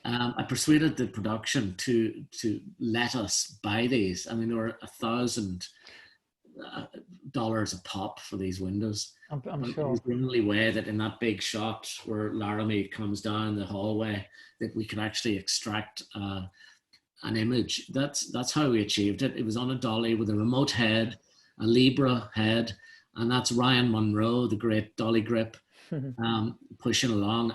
I persuaded the production to let us buy these. I mean, there were $1,000 a pop for these windows. I'm sure. It was the only way that in that big shot where Laramie comes down the hallway that we could actually extract an image. That's how we achieved it. It was on a dolly with a remote head, a Libra head, and that's Ryan Munro, the great dolly grip, pushing along.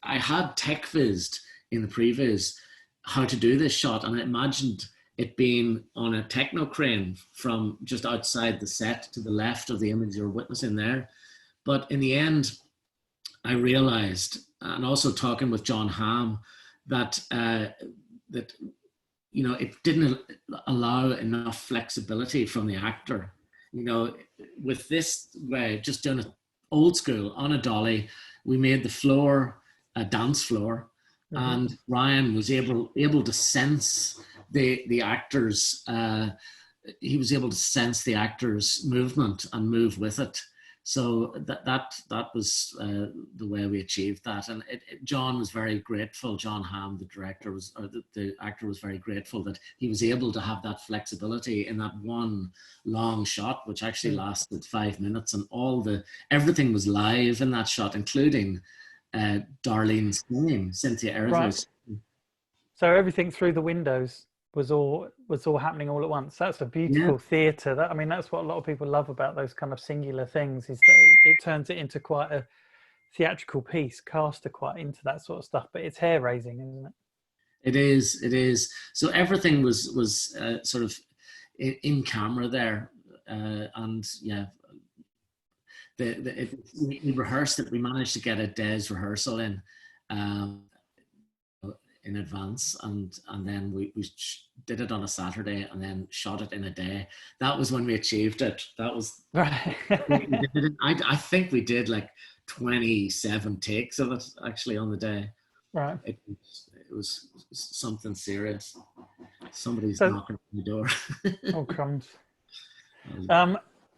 I had tech vizzed in the previs how to do this shot, and I imagined it being on a techno crane from just outside the set to the left of the image you're witnessing there. But in the end, I realized, and also talking with John Hamm, that you know, it didn't allow enough flexibility from the actor. You know, with this way, just doing it old school on a dolly, we made the floor a dance floor, and Ryan was able to sense the actors. He was able to sense the actors' movement and move with it. So that was the way we achieved that. And John was very grateful. John Hamm, the director, the actor, was very grateful that he was able to have that flexibility in that one long shot, which actually lasted 5 minutes, and everything was live in that shot, including Darlene's singing, Cynthia Erivo's. Right. So everything through the windows was all happening all at once. That's a beautiful theatre. I mean, that's what a lot of people love about those kind of singular things, is that it turns it into quite a theatrical piece. Cast are quite into that sort of stuff, but it's hair raising, isn't it? It is. So everything was sort of in camera there, and yeah. We rehearsed it. We managed to get a day's rehearsal in advance, and then we did it on a Saturday and then shot it in a day. That was when we achieved it. That was right. I think we did like 27 takes of it actually on the day. Right. It was something serious. Somebody's knocking on the door. Oh, crumbs.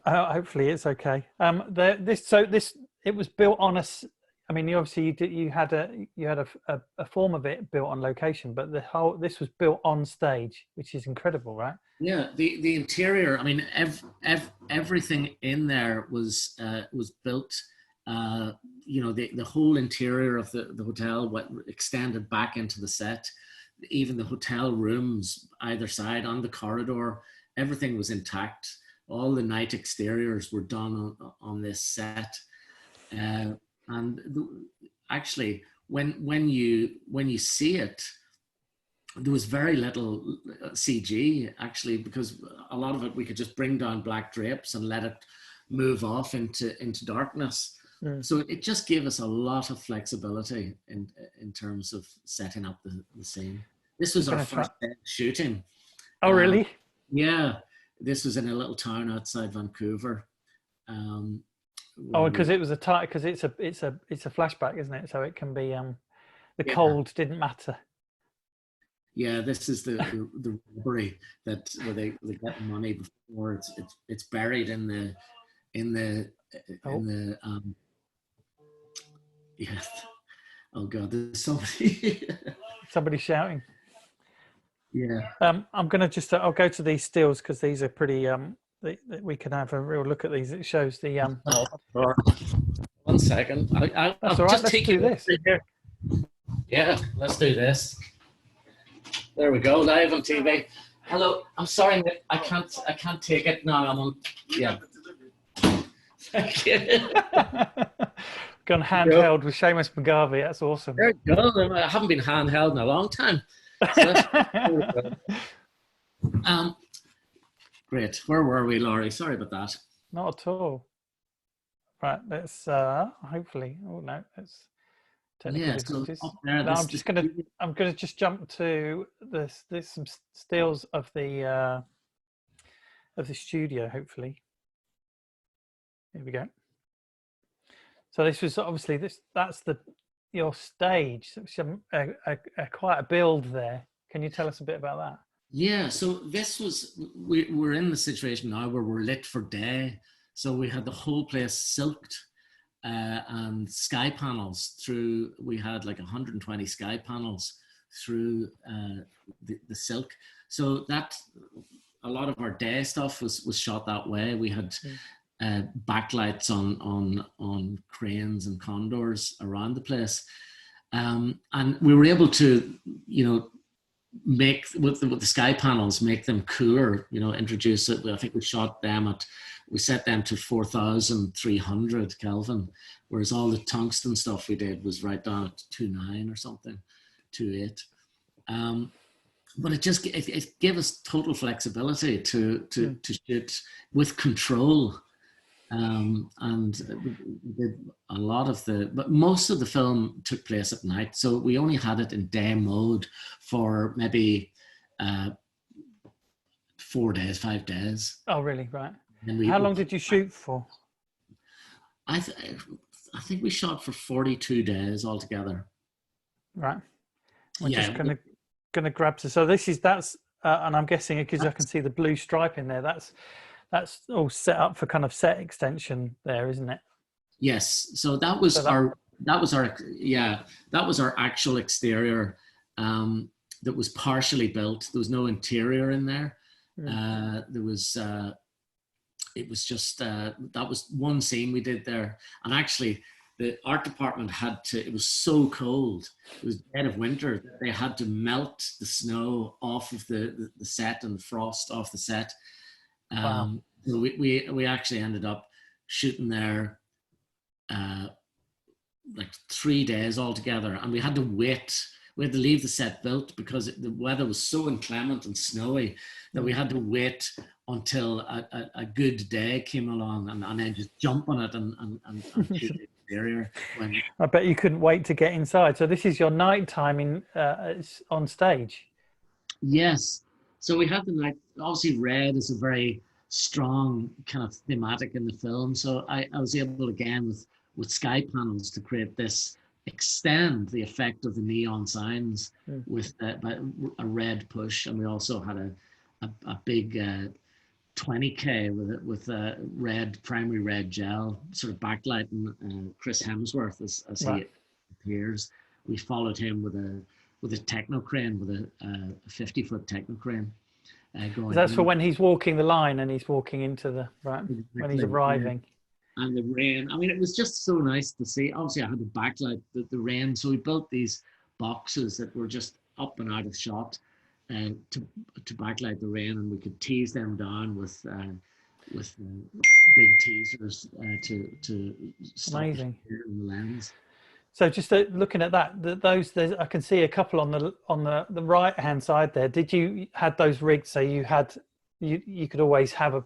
Hopefully it's okay. It was built on I mean, you had a form of it built on location, but this was built on stage, which is incredible, right? Yeah, the interior. I mean, everything in there was built. You know, the whole interior of the hotel extended back into the set. Even the hotel rooms either side on the corridor, everything was intact. All the night exteriors were done on this set, and actually, when you see it, there was very little CG actually, because a lot of it we could just bring down black drapes and let it move off into darkness. So it just gave us a lot of flexibility in terms of setting up the scene. This was our first day of shooting. Oh, really? Yeah. This was in a little town outside Vancouver. Because it was because it's a flashback, isn't it? So it can be the cold didn't matter. Yeah, this is the robbery where they get money before it's buried in the yeah. Oh God, there's somebody shouting. Yeah. I'm going to I'll go to these stills because these are pretty, we can have a real look at these. It shows the, 1 second. That's all right, let's do this. Here. Yeah, let's do this. There we go, live on TV. Hello, I'm sorry, Nick, I can't take it now. I'm on, yeah. Thank you. gone handheld with Seamus McGarvey. That's awesome. There you go. I haven't been handheld in a long time. So great. Where were we, Laurie? Sorry about that. Not at all. Right, let's hopefully. Oh no, that's technical difficulties. So up there, no, I'm gonna just jump to this. There's some stills of the studio. Hopefully, here we go. So this was obviously that's your stage. So quite a build there. Can you tell us a bit about that? Yeah, so this was, we're in the situation now where we're lit for day. So we had the whole place silked and sky panels through, we had like 120 sky panels through the silk. So that, a lot of our day stuff was shot that way. We had backlights on cranes and condors around the place. And we were able to, make with the sky panels, make them cooler, introduce it. I think we set them to 4,300 Kelvin, whereas all the tungsten stuff we did was right down at 2.9 or something, 2.8. But it gave us total flexibility to shoot with control. And did a lot of but most of the film took place at night. So we only had it in day mode for maybe 4 days, 5 days. Oh, really? Right. How long did you shoot for? I think we shot for 42 days altogether. Right. We're just gonna grab so that's and I'm guessing because I can see the blue stripe in there. That's all set up for kind of set extension there, isn't it? Yes. So that was our actual exterior that was partially built. There was no interior in there. It was just that was one scene we did there. And actually the art department it was so cold, it was dead of winter, that they had to melt the snow off of the set and the frost off the set. Wow. So we actually ended up shooting there like 3 days altogether, and we had to wait. We had to leave the set built because the weather was so inclement and snowy that we had to wait until a good day came along and then just jump on it and shoot the exterior. I bet you couldn't wait to get inside. So this is your nighttime on stage. Yes. So we had the night. Obviously, red is a very strong kind of thematic in the film. So I was able again with sky panels to create this, extend the effect of the neon signs with a red push. And we also had a big 20K with a primary red gel sort of backlight, and Chris Hemsworth as he appears. We followed him with a techno crane, with a 50-foot techno crane. That's for when he's walking the line and he's walking into when he's arriving. Yeah. And the rain. I mean, it was just so nice to see. Obviously, I had to backlight the rain, so we built these boxes that were just up and out of shot, to backlight the rain, and we could tease them down with big teasers to stop amazing in the lens. So just looking at that, I can see a couple on the right hand side there. Did you had those rigged so you could always have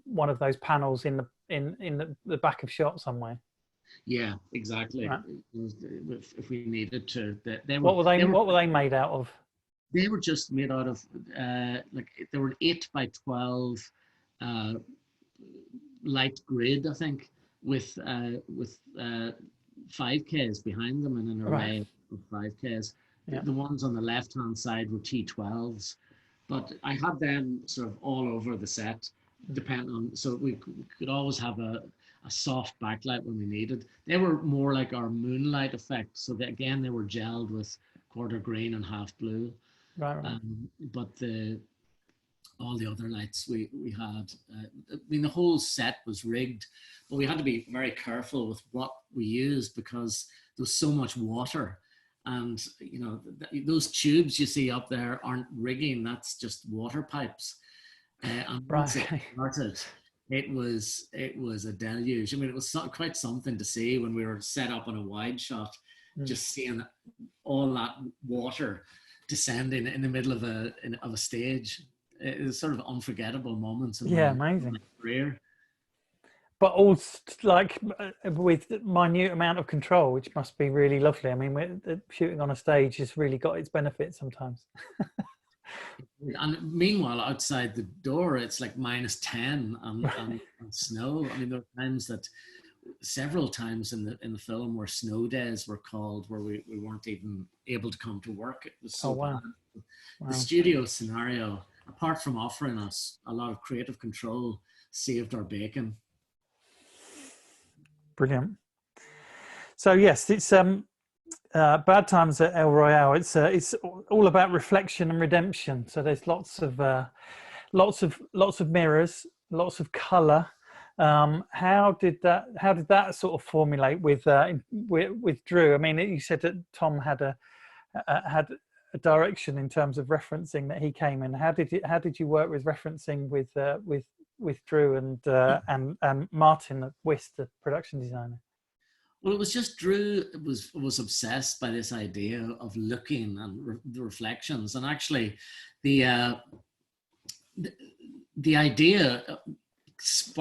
one of those panels in the back of shot somewhere? Yeah, exactly. Right. If we needed to. What were they made out of? They were just made out of they were 8x12 light grid, I think, with 5Ks behind them and an array of 5Ks. Yeah. The ones on the left-hand side were T12s, but I had them sort of all over the set, depending on, so we could always have a soft backlight when we needed. They were more like our moonlight effect, so that again they were gelled with quarter green and half blue. Right. But all the other lights we had, I mean, the whole set was rigged, but we had to be very careful with what we used because there was so much water. And, those tubes you see up there aren't rigging, that's just water pipes. And once it started, it was a deluge. I mean, it was quite something to see when we were set up on a wide shot, just seeing all that water descending in the middle of a stage. It was sort of unforgettable moments in amazing. my career. But all like with minute amount of control, which must be really lovely. I mean, shooting on a stage has really got its benefits sometimes. And meanwhile, outside the door, it's like -10 and snow. I mean, there are times that several times in the film where snow days were called, where we weren't even able to come to work. It was so bad. The studio scenario, apart from offering us a lot of creative control, saved our bacon. Brilliant. So yes, it's Bad Times at El Royale. It's all about reflection and redemption. So there's lots of mirrors, lots of color. How did that sort of formulate with Drew? I mean, you said that Tom had a direction in terms of referencing that he came in. How did you work with referencing with Drew and Martin Wist, the production designer? Well, it was just Drew was obsessed by this idea of looking and the reflections, and actually, the idea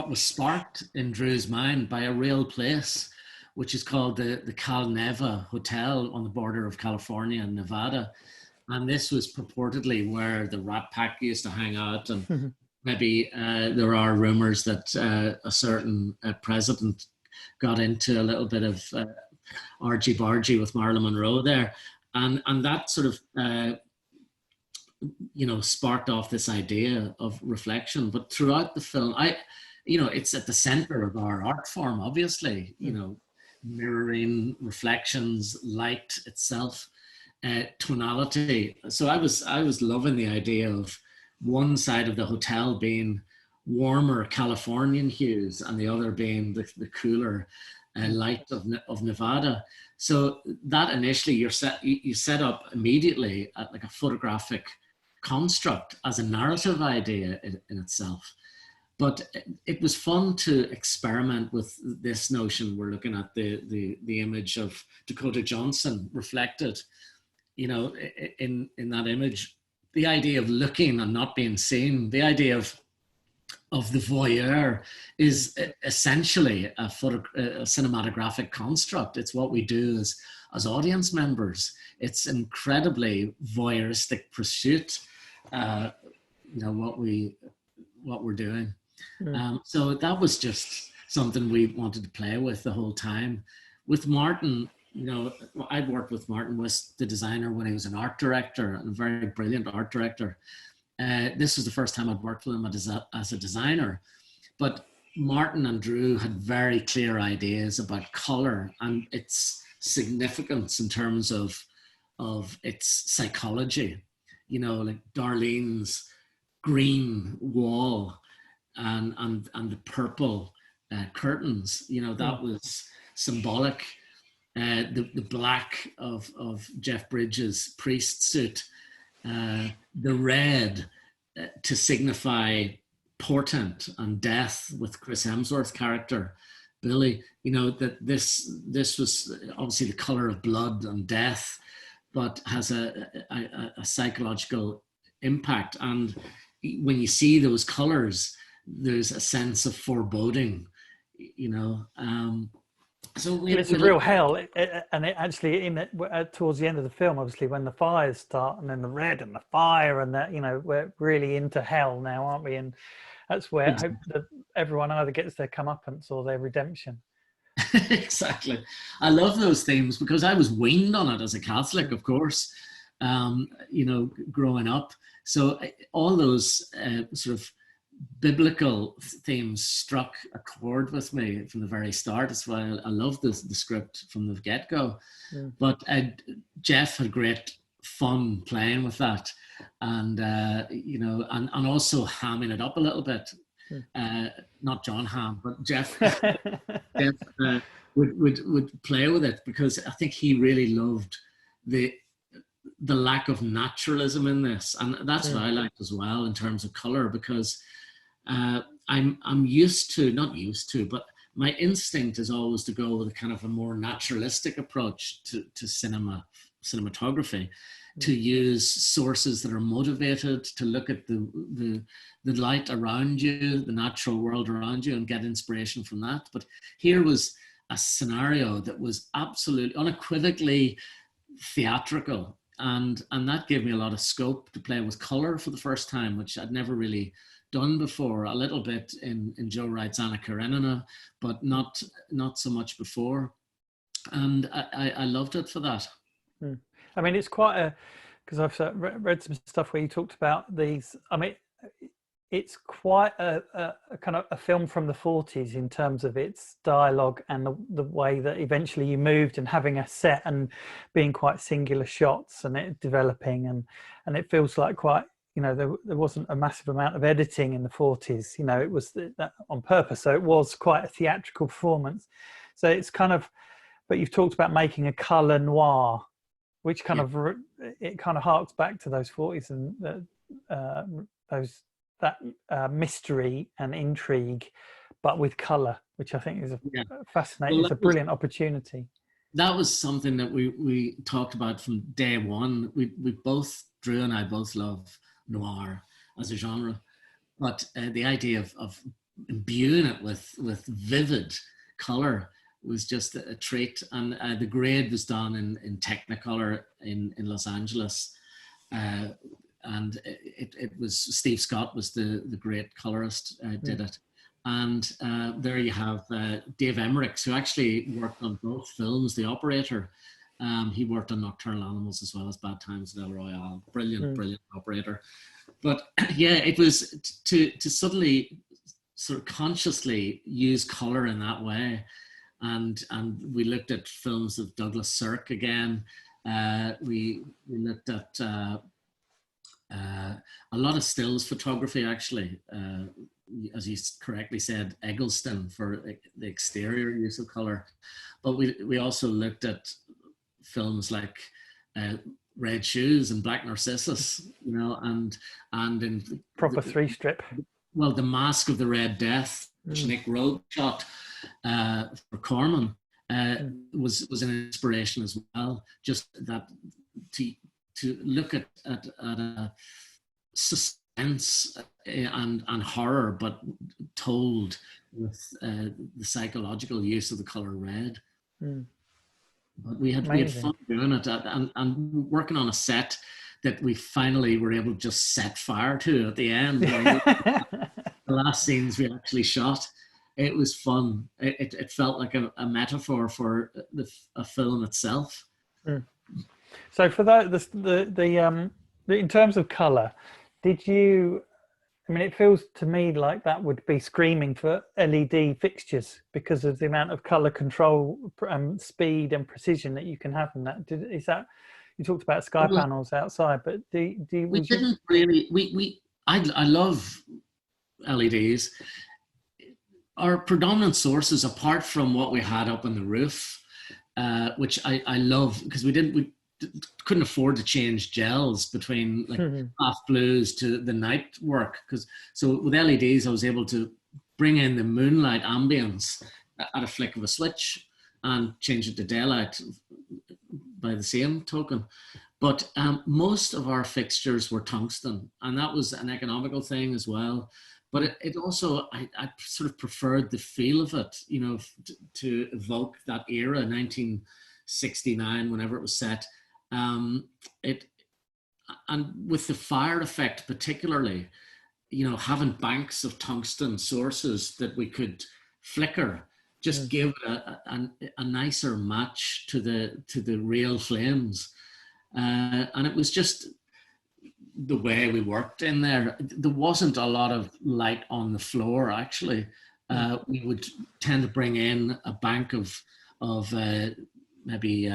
was sparked in Drew's mind by a real place, which is called the Cal Neva Hotel on the border of California and Nevada, and this was purportedly where the Rat Pack used to hang out, and maybe there are rumors that a certain president got into a little bit of argy-bargy with Marilyn Monroe there. And that sort of, sparked off this idea of reflection. But throughout the film, it's at the center of our art form, obviously, mirroring, reflections, light itself, tonality. So I was loving the idea of one side of the hotel being warmer Californian hues and the other being the cooler light of Nevada. So that initially you set up immediately at like a photographic construct as a narrative idea in itself. But it was fun to experiment with this notion. We're looking at the image of Dakota Johnson reflected, in that image, the idea of looking and not being seen, the idea of the voyeur is essentially a cinematographic construct. It's what we do as audience members. It's incredibly voyeuristic pursuit, what we're doing. So that was just something we wanted to play with the whole time. With Martin, I'd worked with Martin Wist, the designer, when he was an art director, and a very brilliant art director. This was the first time I'd worked with him as a designer, but Martin and Drew had very clear ideas about color and its significance in terms of its psychology. Like Darlene's green wall and the purple curtains. That was symbolic. The black of Jeff Bridges' priest suit. The red to signify portent and death with Chris Hemsworth's character, Billy. That this was obviously the color of blood and death, but has a psychological impact. And when you see those colors, there's a sense of foreboding, So it's a real hell, and it actually towards the end of the film, obviously, when the fires start, and then the red and the fire, and that we're really into hell now, aren't we? And that's where I hope that everyone either gets their comeuppance or their redemption. Exactly. I love those themes because I was weaned on it as a Catholic, of course, growing up. So all those sort of biblical themes struck a chord with me from the very start. That's why I love the script from the get-go. But Jeff had great fun playing with that, and and also hamming it up a little bit. Not John Hamm, but Jeff. Jeff would play with it because I think he really loved the lack of naturalism in this, and that's what I liked as well in terms of color, because I'm used to, not used to, but my instinct is always to go with a kind of a more naturalistic approach to cinematography, to use sources that are motivated, to look at the light around you, the natural world around you, and get inspiration from that. But here was a scenario that was absolutely, unequivocally theatrical, and that gave me a lot of scope to play with color for the first time, which I'd never really done before. A little bit in Joe Wright's Anna Karenina, but not so much before, and I loved it for that. I mean, it's quite a, because I've read some stuff where you talked about these. I mean, it's quite a kind of a film from the 40s in terms of its dialogue and the way that eventually you moved, and having a set and being quite singular shots, and it developing, and it feels like quite, you know, there wasn't a massive amount of editing in the 40s, you know, it was that on purpose, so it was quite a theatrical performance. So it's kind of, but you've talked about making a color noir, which kind of, it kind of harks back to those 40s and that mystery and intrigue, but with color, which I think is a fascinating, it's a brilliant opportunity. That was something that we talked about from day one. We both, Drew and I both love noir as a genre, but the idea of imbuing it with vivid color was just a treat. And the grade was done in Technicolor in Los Angeles. And it was, Steve Scott was the great colorist, did it. And there you have Dave Emmerichs, who actually worked on both films, The Operator. He worked on Nocturnal Animals as well as Bad Times at El Royale. Brilliant operator. But yeah, it was to suddenly sort of consciously use color in that way. And we looked at films of Douglas Sirk again. We looked at a lot of stills photography, actually. As you correctly said, Eggleston for the exterior use of color. But we also looked at films like Red Shoes and Black Narcissus, you know, and in proper three strip. Well, The Mask of the Red Death, which Nick Rowe shot for Corman, was an inspiration as well. Just that to look at a suspense and horror, but told with the psychological use of the color red. But we had fun doing it, and working on a set that we finally were able to just set fire to at the end. The last scenes we actually shot. It was fun. It felt like a metaphor for a film itself. So for that, in terms of color, did you? I mean, it feels to me like that would be screaming for LED fixtures because of the amount of color control, speed, and precision that you can have in that. Is that, you talked about sky panels outside, but we didn't really. I love LEDs. Our predominant sources, apart from what we had up on the roof, which I love, because we couldn't afford to change gels between like half blues to the night work. So with LEDs, I was able to bring in the moonlight ambience at a flick of a switch and change it to daylight by the same token. But most of our fixtures were tungsten, and that was an economical thing as well. But it also, I sort of preferred the feel of it, you know, to evoke that era, 1969, whenever it was set. And with the fire effect particularly, you know, having banks of tungsten sources that we could flicker just gave it a nicer match to the real flames. And it was just the way we worked in there. There wasn't a lot of light on the floor, actually. We would tend to bring in a bank of maybe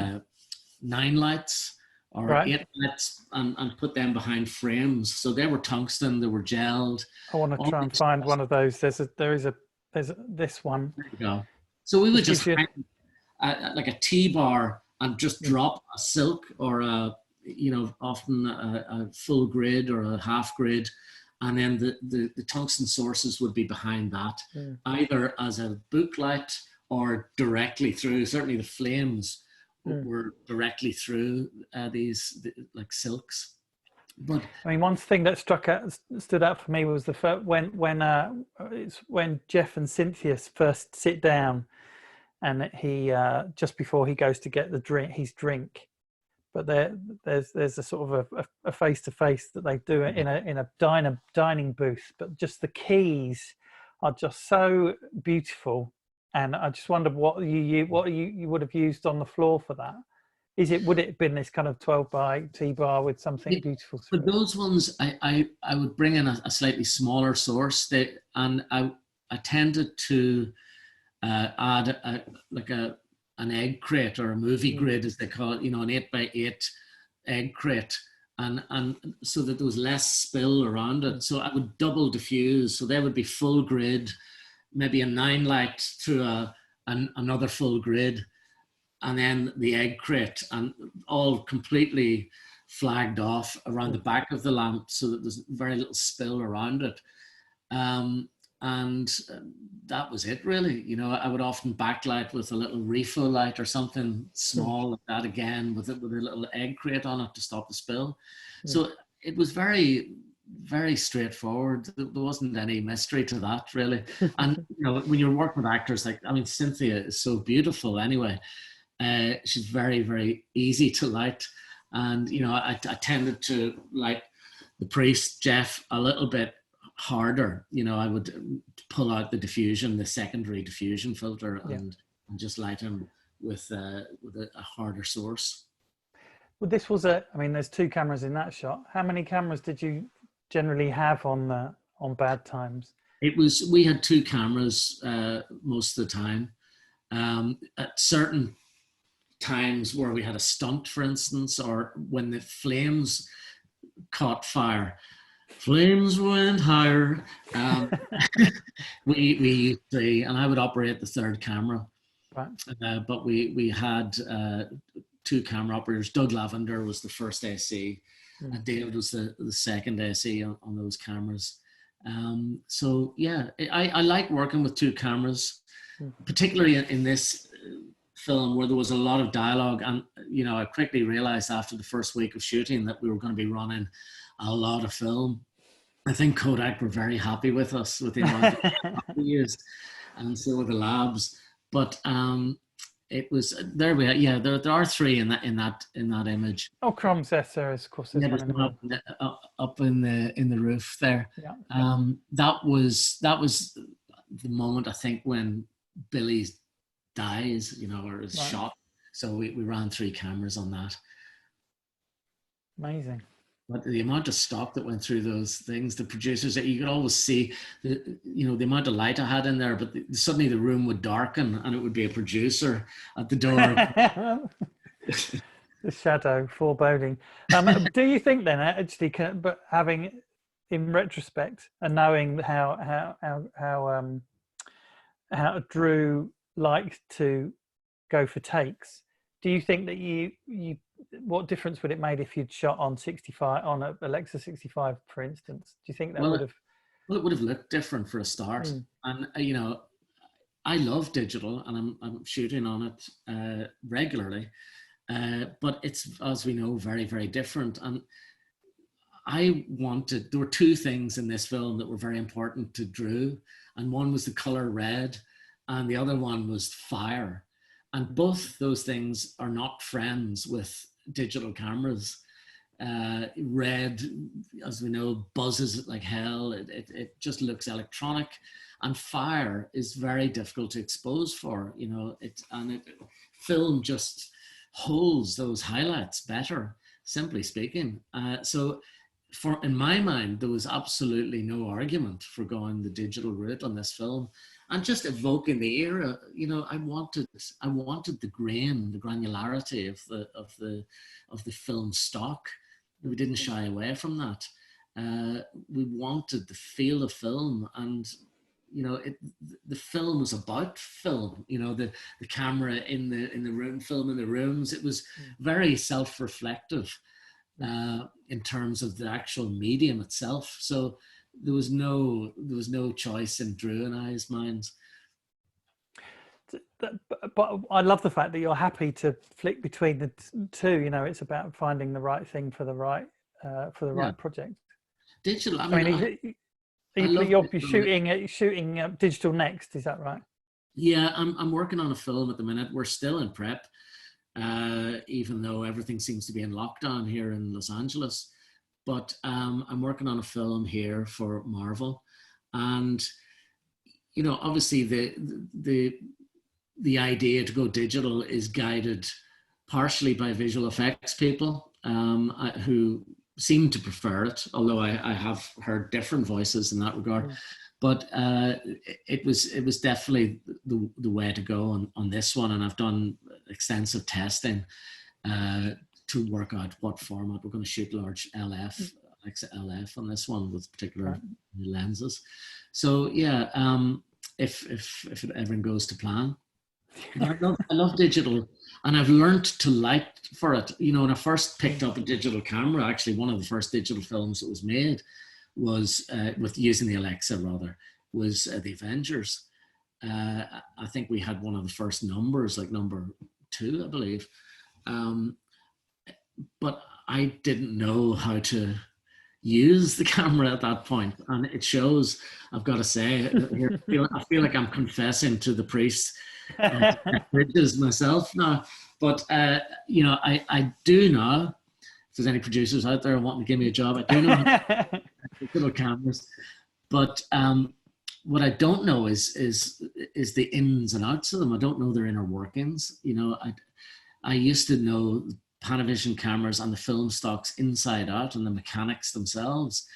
9 lights or 8 lights and put them behind frames. So they were tungsten, they were gelled. I want to try and find one of those. There's this one. There you go. So we would just hang like a T-bar and just drop a silk or often a full grid or a half grid, and then the tungsten sources would be behind that, either as a book light or directly through. Certainly the flames were directly through these like silks. But I mean, one thing that stood out for me was the first, when Jeff and Cynthia first sit down, and he just before he goes to get his drink, but there's a sort of a face-to-face that they do in a dining booth, but just the keys are just so beautiful, and I just wondered what you would have used on the floor for that. Would it have been this kind of 12 by T-bar with something beautiful? For those ones, I would bring in a slightly smaller source, and I tended to add an egg crate or a movie grid, as they call it, an 8x8 egg crate, and so that there was less spill around it. So I would double diffuse, so there would be full grid, maybe a 9 light through another full grid, and then the egg crate, and all completely flagged off around the back of the lamp so that there's very little spill around it. And that was it, really. I would often backlight with a little refo light or something small like that, again with a little egg crate on it to stop the spill. So it was very, very straightforward. There wasn't any mystery to that, really. And when you're working with actors, Cynthia is so beautiful anyway. She's very, very easy to light. And, I tended to light the priest, Jeff, a little bit harder. I would pull out the secondary diffusion filter, and just light him with a harder source. Well, this was there's 2 cameras in that shot. How many cameras did you generally have on bad times? We had 2 cameras most of the time. At certain times where we had a stunt, for instance, or when the flames caught fire, flames went higher, we used 3, and I would operate the 3rd camera. Right. But we had 2 camera operators. Doug Lavender was the first ASC, and David was the second ASC on those cameras. So yeah, I like working with 2 cameras, particularly in this film where there was a lot of dialogue. And I quickly realized after the first week of shooting that we were going to be running a lot of film. I think Kodak were very happy with us, with the amount of we used, and so were the labs. But it was there. There are 3 in that image. Oh, crumbs! Yes, there is. Of course, there's one up in the roof there. Yeah. That was the moment, I think, when Billy dies, or is shot. So we ran 3 cameras on that. Amazing. But the amount of stock that went through those things, the producers, that you could always see the amount of light I had in there, but suddenly the room would darken and it would be a producer at the door. The shadow, foreboding. Do you think then, actually, but having, in retrospect, and knowing how Drew liked to go for takes, do you think that what difference would it made if you'd shot on 65 on a Alexa 65, for instance? Do you think that would have? Well, it would have looked different for a start. And I love digital, and I'm shooting on it regularly, but it's, as we know, very, very different. And there were 2 things in this film that were very important to Drew, and one was the color red, and the other one was fire. And both those things are not friends with digital cameras. Red, as we know, buzzes like hell. It just looks electronic, and fire is very difficult to expose for. Film just holds those highlights better, simply speaking. So, in my mind, there was absolutely no argument for going the digital route on this film. And just evoking the era, I wanted the grain, the granularity of the film stock. We didn't shy away from that. We wanted the feel of film, and the film was about film. The camera in the room, film in the rooms. It was very self-reflective in terms of the actual medium itself. So there was no choice in Drew and I's minds. But I love the fact that you're happy to flick between the two. You know, it's about finding the right thing for the right project. Digital. You're shooting digital next. Is that right? Yeah, I'm working on a film at the minute. We're still in prep, even though everything seems to be in lockdown here in Los Angeles. But I'm working on a film here for Marvel, and you know, obviously the idea to go digital is guided partially by visual effects people who seem to prefer it, although I have heard different voices in that regard. Mm. But it was definitely the way to go on this one, and I've done extensive testing to work out what format we're going to shoot large LF, LF on this one with particular lenses. So yeah, if everything goes to plan. I love digital, and I've learned to like for it. You know, when I first picked up a digital camera, actually one of the first digital films that was made was with using the Alexa was The Avengers. I think we had one of the first numbers, like number 2, I believe. But I didn't know how to use the camera at that point, and it shows. I've got to say, I feel like I'm confessing to the priest. Bridges myself now, but you know, I do know. If there's any producers out there wanting to give me a job, I do know little cameras. But what I don't know is the ins and outs of them. I don't know their inner workings. You know, I used to know Panavision cameras and the film stocks inside out and the mechanics themselves.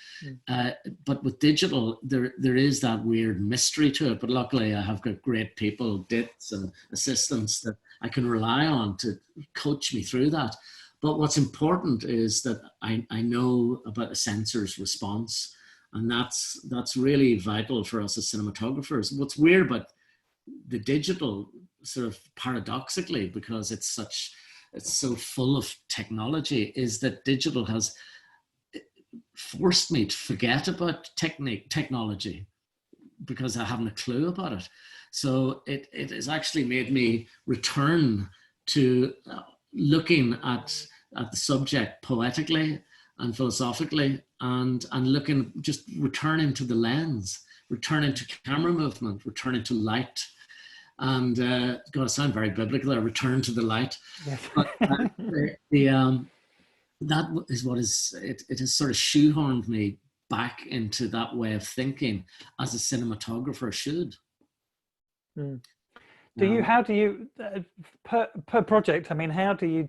But with digital, there is that weird mystery to it. But luckily I have got great people, DITs and assistants that I can rely on to coach me through that. But what's important is that I know about the sensor's response. And that's really vital for us as cinematographers. What's weird about the digital, sort of paradoxically, because it's so full of technology, is that digital has forced me to forget about technology because I haven't a clue about it. So it has actually made me return to looking at the subject poetically and philosophically, and returning to the lens, returning to camera movement, returning to light. And God, I sound very biblical there, return to the light. Yes. But that is what it has sort of shoehorned me back into that way of thinking as a cinematographer should. How do you per project? I mean, how do you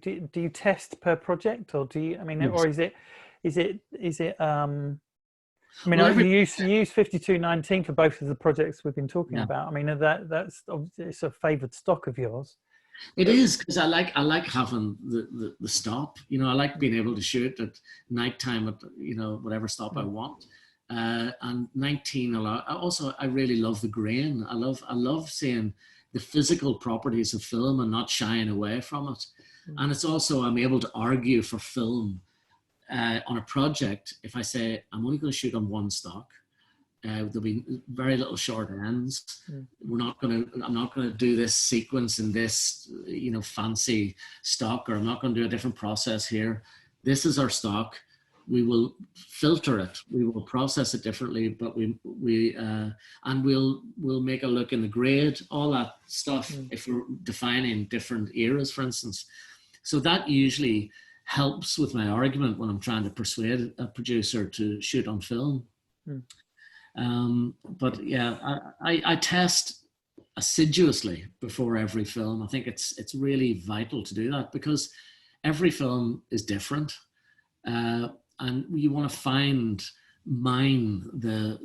test per project, or do you? I mean, yes. Or is it? I mean, you use 5219 for both of the projects we've been talking about. I mean, that's obviously it's a favoured stock of yours. It is, because I like having the stop. You know, I like being able to shoot at nighttime at, you know, whatever stop I want. And 19 also, I really love the grain. I love seeing the physical properties of film and not shying away from it. And it's also, I'm able to argue for film on a project. If I say I'm only going to shoot on one stock, there'll be very little short ends. I'm not going to do this sequence in this, you know, fancy stock, or I'm not going to do a different process here. This is our stock. We will filter it. We will process it differently, but we'll make a look in the grade, all that stuff. If we're defining different eras, for instance. So that usually helps with my argument when I'm trying to persuade a producer to shoot on film. But yeah, I test assiduously before every film. I think it's really vital to do that, because every film is different, and you want to mine the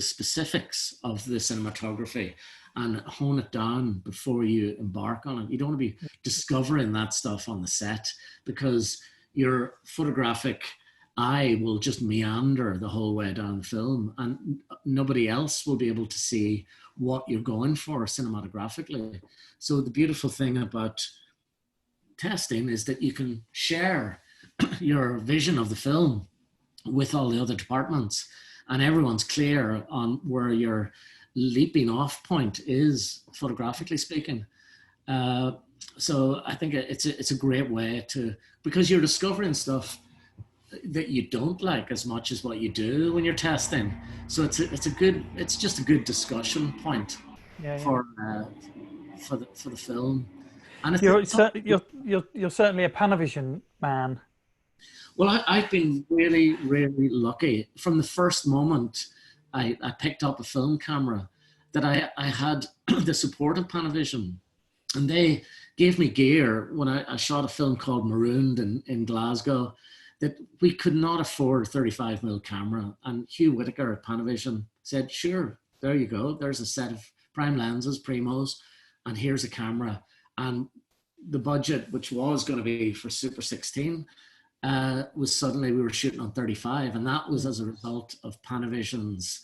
specifics of the cinematography and hone it down before you embark on it. You don't want to be discovering that stuff on the set, because your photographic eye will just meander the whole way down the film, and nobody else will be able to see what you're going for cinematographically. So the beautiful thing about testing is that you can share your vision of the film with all the other departments, and everyone's clear on where your leaping off point is, photographically speaking. So I think it's a great way to, because you're discovering stuff that you don't like as much as what you do when you're testing. So it's just a good discussion point for the film. And you're certainly a Panavision man. Well, I've been really, really lucky. From the first moment I picked up a film camera, that I had the support of Panavision. And they gave me gear when I shot a film called Marooned in Glasgow, that we could not afford a 35mm camera. And Hugh Whitaker at Panavision said, sure, there you go. There's a set of prime lenses, primos, and here's a camera. And the budget, which was going to be for Super 16, was suddenly we were shooting on 35. And that was as a result of Panavision's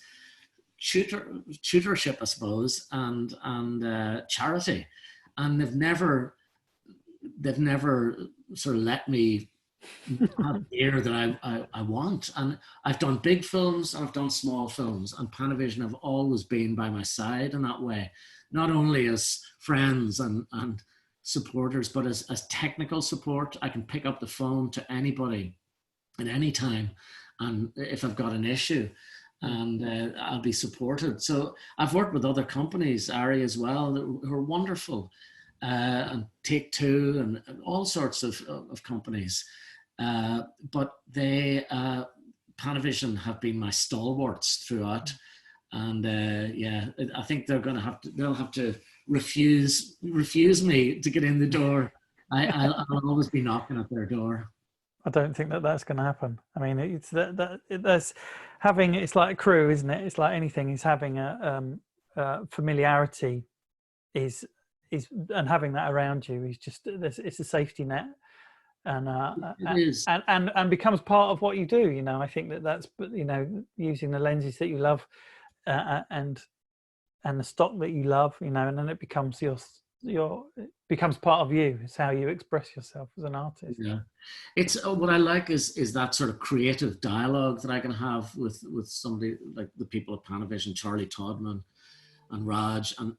tutorship, I suppose, and charity. And they've never sort of let me have gear that I want. And I've done big films and I've done small films, and Panavision have always been by my side in that way, not only as friends and supporters, but as technical support. I can pick up the phone to anybody at any time, and if I've got an issue, and I'll be supported. So I've worked with other companies, Ari as well, who are wonderful, and Take Two and all sorts of companies. But they, Panavision have been my stalwarts throughout. And yeah, I think they'll have to refuse me to get in the door. I'll always be knocking at their door. I don't think that's going to happen. I mean, it's it's like a crew, isn't it? It's like anything. Is having a familiarity and having that around you is just, it's a safety net, and and becomes part of what you do. You know, I think that's, you know, using the lenses that you love, and the stock that you love, you know, and then it becomes it becomes part of you. It's how you express yourself as an artist. Yeah, it's what I like is that sort of creative dialogue that I can have with somebody like the people at Panavision, Charlie Todman and Raj, and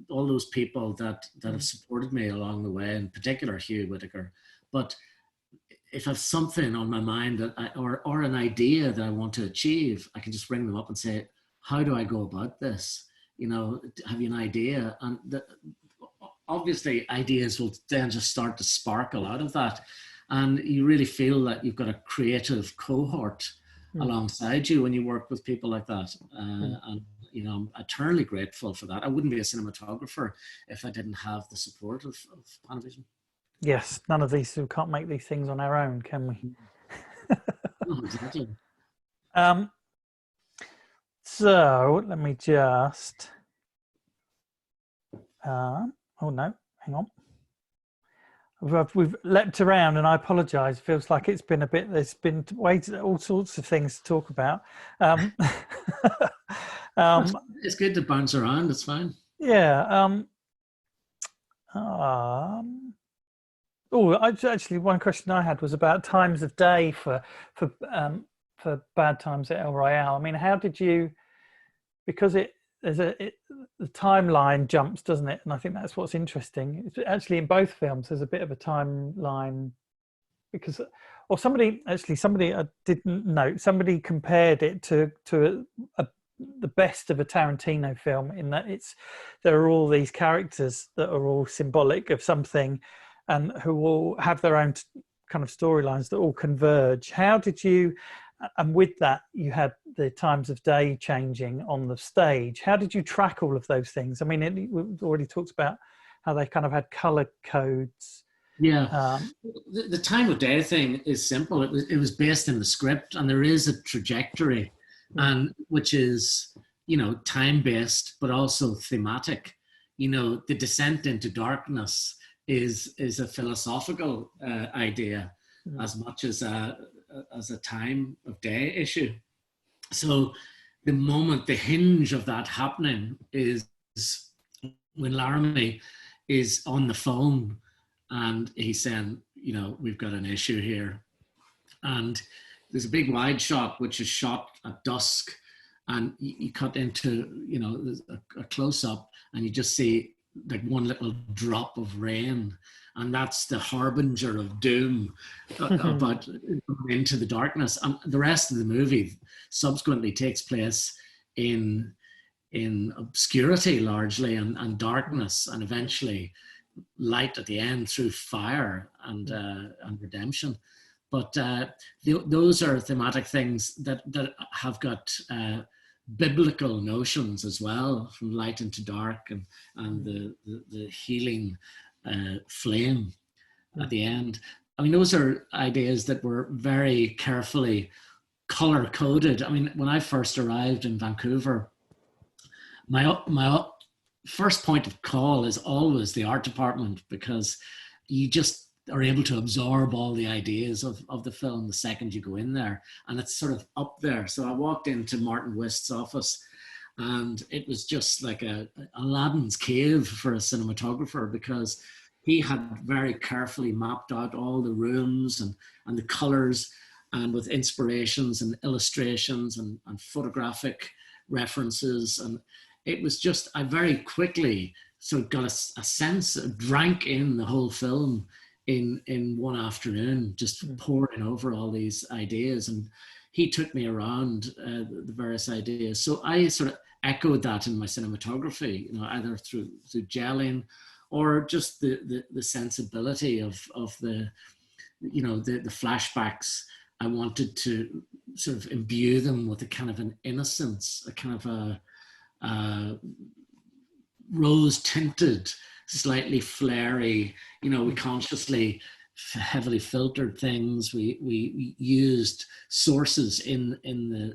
all those people that have supported me along the way, in particular Hugh Whitaker. But if I have something on my mind that or an idea that I want to achieve, I can just ring them up and say, how do I go about this? You know, have you an idea? And obviously ideas will then just start to sparkle out of that. And you really feel that you've got a creative cohort alongside you when you work with people like that. And, you know, I'm eternally grateful for that. I wouldn't be a cinematographer if I didn't have the support of Panavision. Yes, none of these, we can't make these things on our own, can we? Oh, exactly. So let me just, oh no, hang on. We've leapt around, and I apologise. Feels like it's been a bit, there's been all sorts of things to talk about. It's good to bounce around, it's fine. Yeah. Actually, one question I had was about times of day for Bad Times at El Royale. I mean, how did you, because the timeline jumps, doesn't it? And I think that's what's interesting. It's actually in both films, there's a bit of a timeline, because, or somebody I didn't know, somebody compared it to the best of a Tarantino film, in that there are all these characters that are all symbolic of something, and who all have their own kind of storylines that all converge. How did you, and with that you had the times of day changing on the stage, how did you track all of those things? I mean, we've already talked about how they kind of had color codes. Yeah, the time of day thing is simple. It was based in the script, and there is a trajectory, and which is, you know, time based but also thematic. You know, the descent into darkness is a philosophical idea as much as a time of day issue. So the hinge of that happening is when Laramie is on the phone and he's saying, you know, we've got an issue here. And there's a big wide shot which is shot at dusk, and you cut into, you know, a close up, and you just see like one little drop of rain, and that's the harbinger of doom about into the darkness. And the rest of the movie subsequently takes place in obscurity largely, and darkness, and eventually light at the end through fire and redemption. But those are thematic things that have got biblical notions as well, from light into dark, and the healing flame at the end. I mean, those are ideas that were very carefully color coded. I mean, when I first arrived in Vancouver, my first point of call is always the art department, because you just are able to absorb all the ideas of the film the second you go in there, and it's sort of up there. So I walked into Martin Wist's office, and it was just like a Aladdin's cave for a cinematographer, because he had very carefully mapped out all the rooms and the colors, and with inspirations and illustrations and photographic references. And it was just, I very quickly sort of got a sense, drank in the whole film in one afternoon, just pouring over all these ideas. And he took me around the various ideas. So I sort of echoed that in my cinematography, you know, either through gelling, or just the sensibility of the, you know, the flashbacks. I wanted to sort of imbue them with a kind of an innocence, a kind of a rose tinted, slightly flary, you know, we consciously heavily filtered things. We used sources in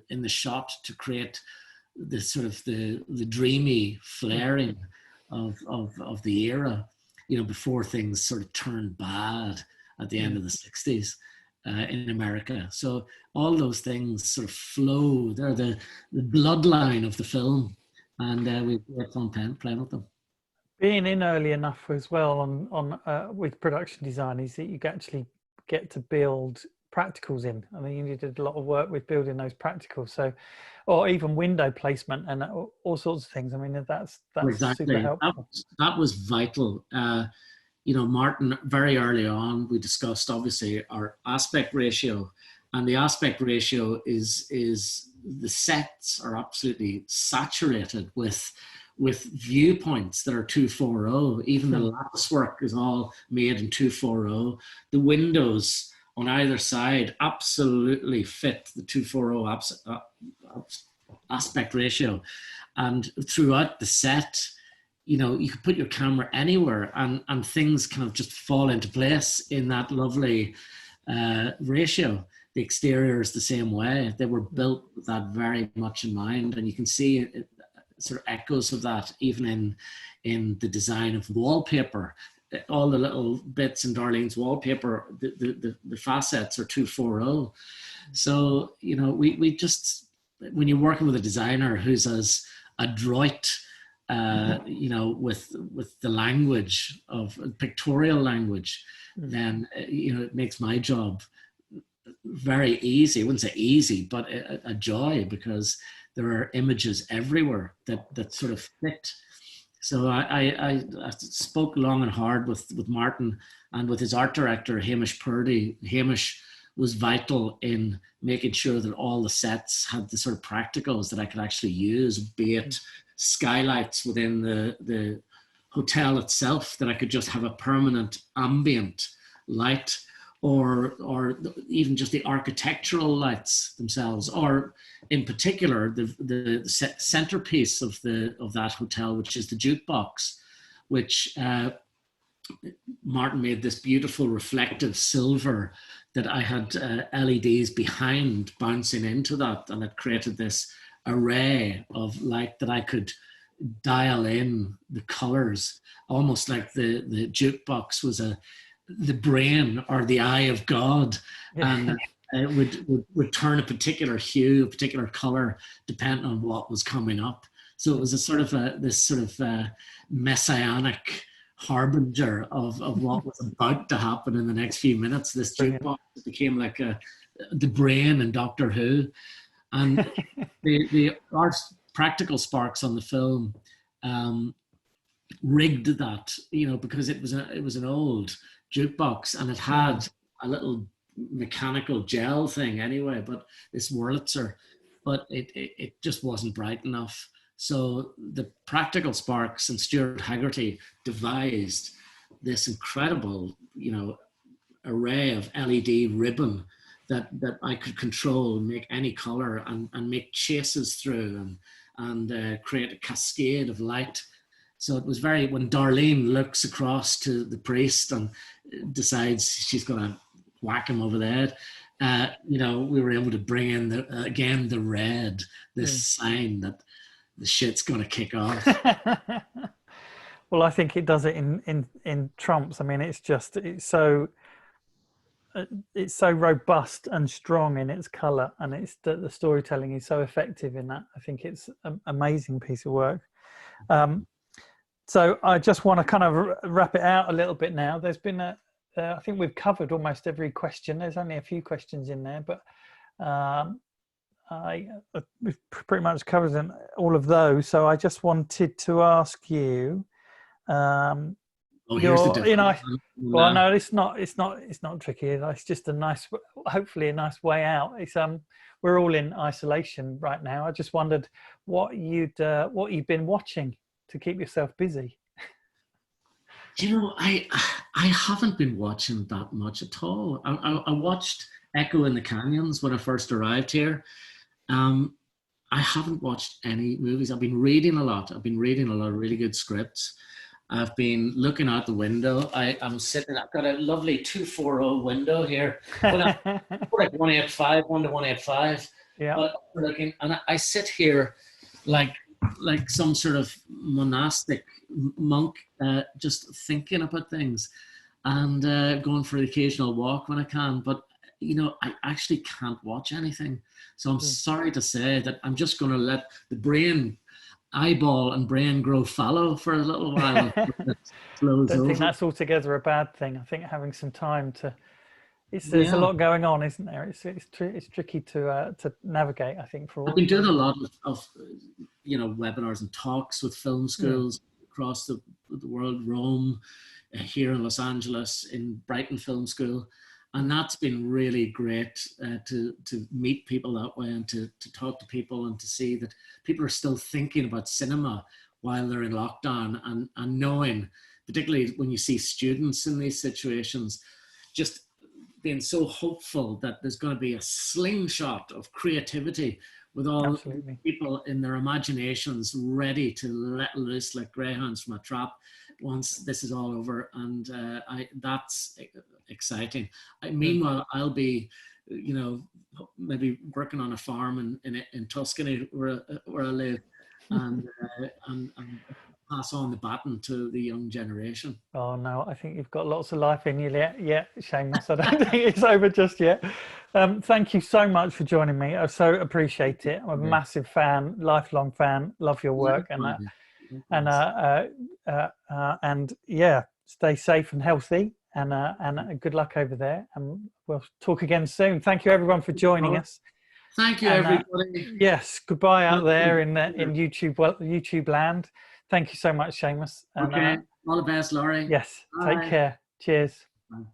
the shot to create the sort of the dreamy flaring of the era, you know, before things sort of turned bad at the end of the 60s in America. So all those things sort of flow. They're the bloodline of the film, and we had fun playing with them. Being in early enough as well on with production design is that you actually get to build practicals in. I mean, you did a lot of work with building those practicals, so, or even window placement and all sorts of things. I mean, that's exactly super helpful. That was vital. You know, Martin, very early on, we discussed obviously our aspect ratio, and the aspect ratio is the sets are absolutely saturated with viewpoints that are 240. Even the lattice work is all made in 240. The windows on either side absolutely fit the 240 aspect ratio. And throughout the set, you know, you could put your camera anywhere, and things kind of just fall into place in that lovely ratio. The exterior is the same way. They were built with that very much in mind, and you can see it, sort of echoes of that even in the design of wallpaper. All the little bits in Darlene's wallpaper, the facets are 240. So, you know, we just, when you're working with a designer who's as adroit, you know, with the language of pictorial language, then, you know, it makes my job very easy. I wouldn't say easy, but a joy, because there are images everywhere that sort of fit. So I spoke long and hard with Martin and with his art director, Hamish Purdy. Hamish was vital in making sure that all the sets had the sort of practicals that I could actually use, be it skylights within the hotel itself, that I could just have a permanent ambient light, or even just the architectural lights themselves, or in particular the centerpiece of that hotel, which is the jukebox, which Martin made this beautiful reflective silver that I had LEDs behind bouncing into that, and it created this array of light that I could dial in the colors, almost like the jukebox was the brain or the eye of God, and it would turn a particular hue, a particular color, depending on what was coming up. So it was a sort of this sort of messianic harbinger of what was about to happen in the next few minutes. This jukebox became like a the brain in Doctor Who, and the art practical sparks on the film rigged that, you know, because it was an old jukebox and it had a little mechanical gel thing anyway, but this Wurlitzer, but it just wasn't bright enough. So the practical sparks and Stuart Haggerty devised this incredible, you know, array of LED ribbon that I could control and make any color and make chases through and create a cascade of light. So it was very, when Darlene looks across to the priest and decides she's going to whack him over the head, you know, we were able to bring in the red, this sign that the shit's going to kick off. Well, I think it does it in Trumps. I mean, it's so robust and strong in its color, and it's the storytelling is so effective in that. I think it's an amazing piece of work. So I just want to kind of wrap it out a little bit now. There's been I think we've covered almost every question. There's only a few questions in there, but we've pretty much covered all of those. So I just wanted to ask you. Here's the you know, well, no, it's not tricky. It's just hopefully a nice way out. It's we're all in isolation right now. I just wondered what you've been watching to keep yourself busy. You know, I haven't been watching that much at all. I watched Echo in the Canyons when I first arrived here. I haven't watched any movies. I've been reading a lot. I've been reading a lot of really good scripts. I've been looking out the window. I'm sitting, I've got a lovely 240 window here. Like 185, 1 to 185. Yeah. But looking, and I sit here like some sort of monastic monk, just thinking about things and going for the occasional walk when I can. But, you know, I actually can't watch anything. So I'm sorry to say that I'm just going to let the eyeball and brain grow fallow for a little while. I don't think that's altogether a bad thing. I think having some time to, there's a lot going on, isn't there? It's tricky to navigate, I think, for all. I've been doing a lot of you know, webinars and talks with film schools across the world, Rome, here in Los Angeles, in Brighton Film School. And that's been really great to meet people that way and to talk to people and to see that people are still thinking about cinema while they're in lockdown and knowing, particularly when you see students in these situations, just being so hopeful that there's going to be a slingshot of creativity with all people in their imaginations ready to let loose like greyhounds from a trap once this is all over. And that's exciting. Meanwhile, I'll be, you know, maybe working on a farm in Tuscany where I live and pass on the baton to the young generation. Oh no, I think you've got lots of life in you yet, Seamus. I don't think it's over just yet. Thank you so much for joining me. I so appreciate it. I'm a massive fan, lifelong fan. Love your work, and yeah, stay safe and healthy, and good luck over there. And we'll talk again soon. Thank you everyone for joining us. Thank you, everybody. Yes, goodbye out there in YouTube land. Thank you so much, Seamus. Okay, all the best, Laurie. Yes, take care. Cheers. Bye.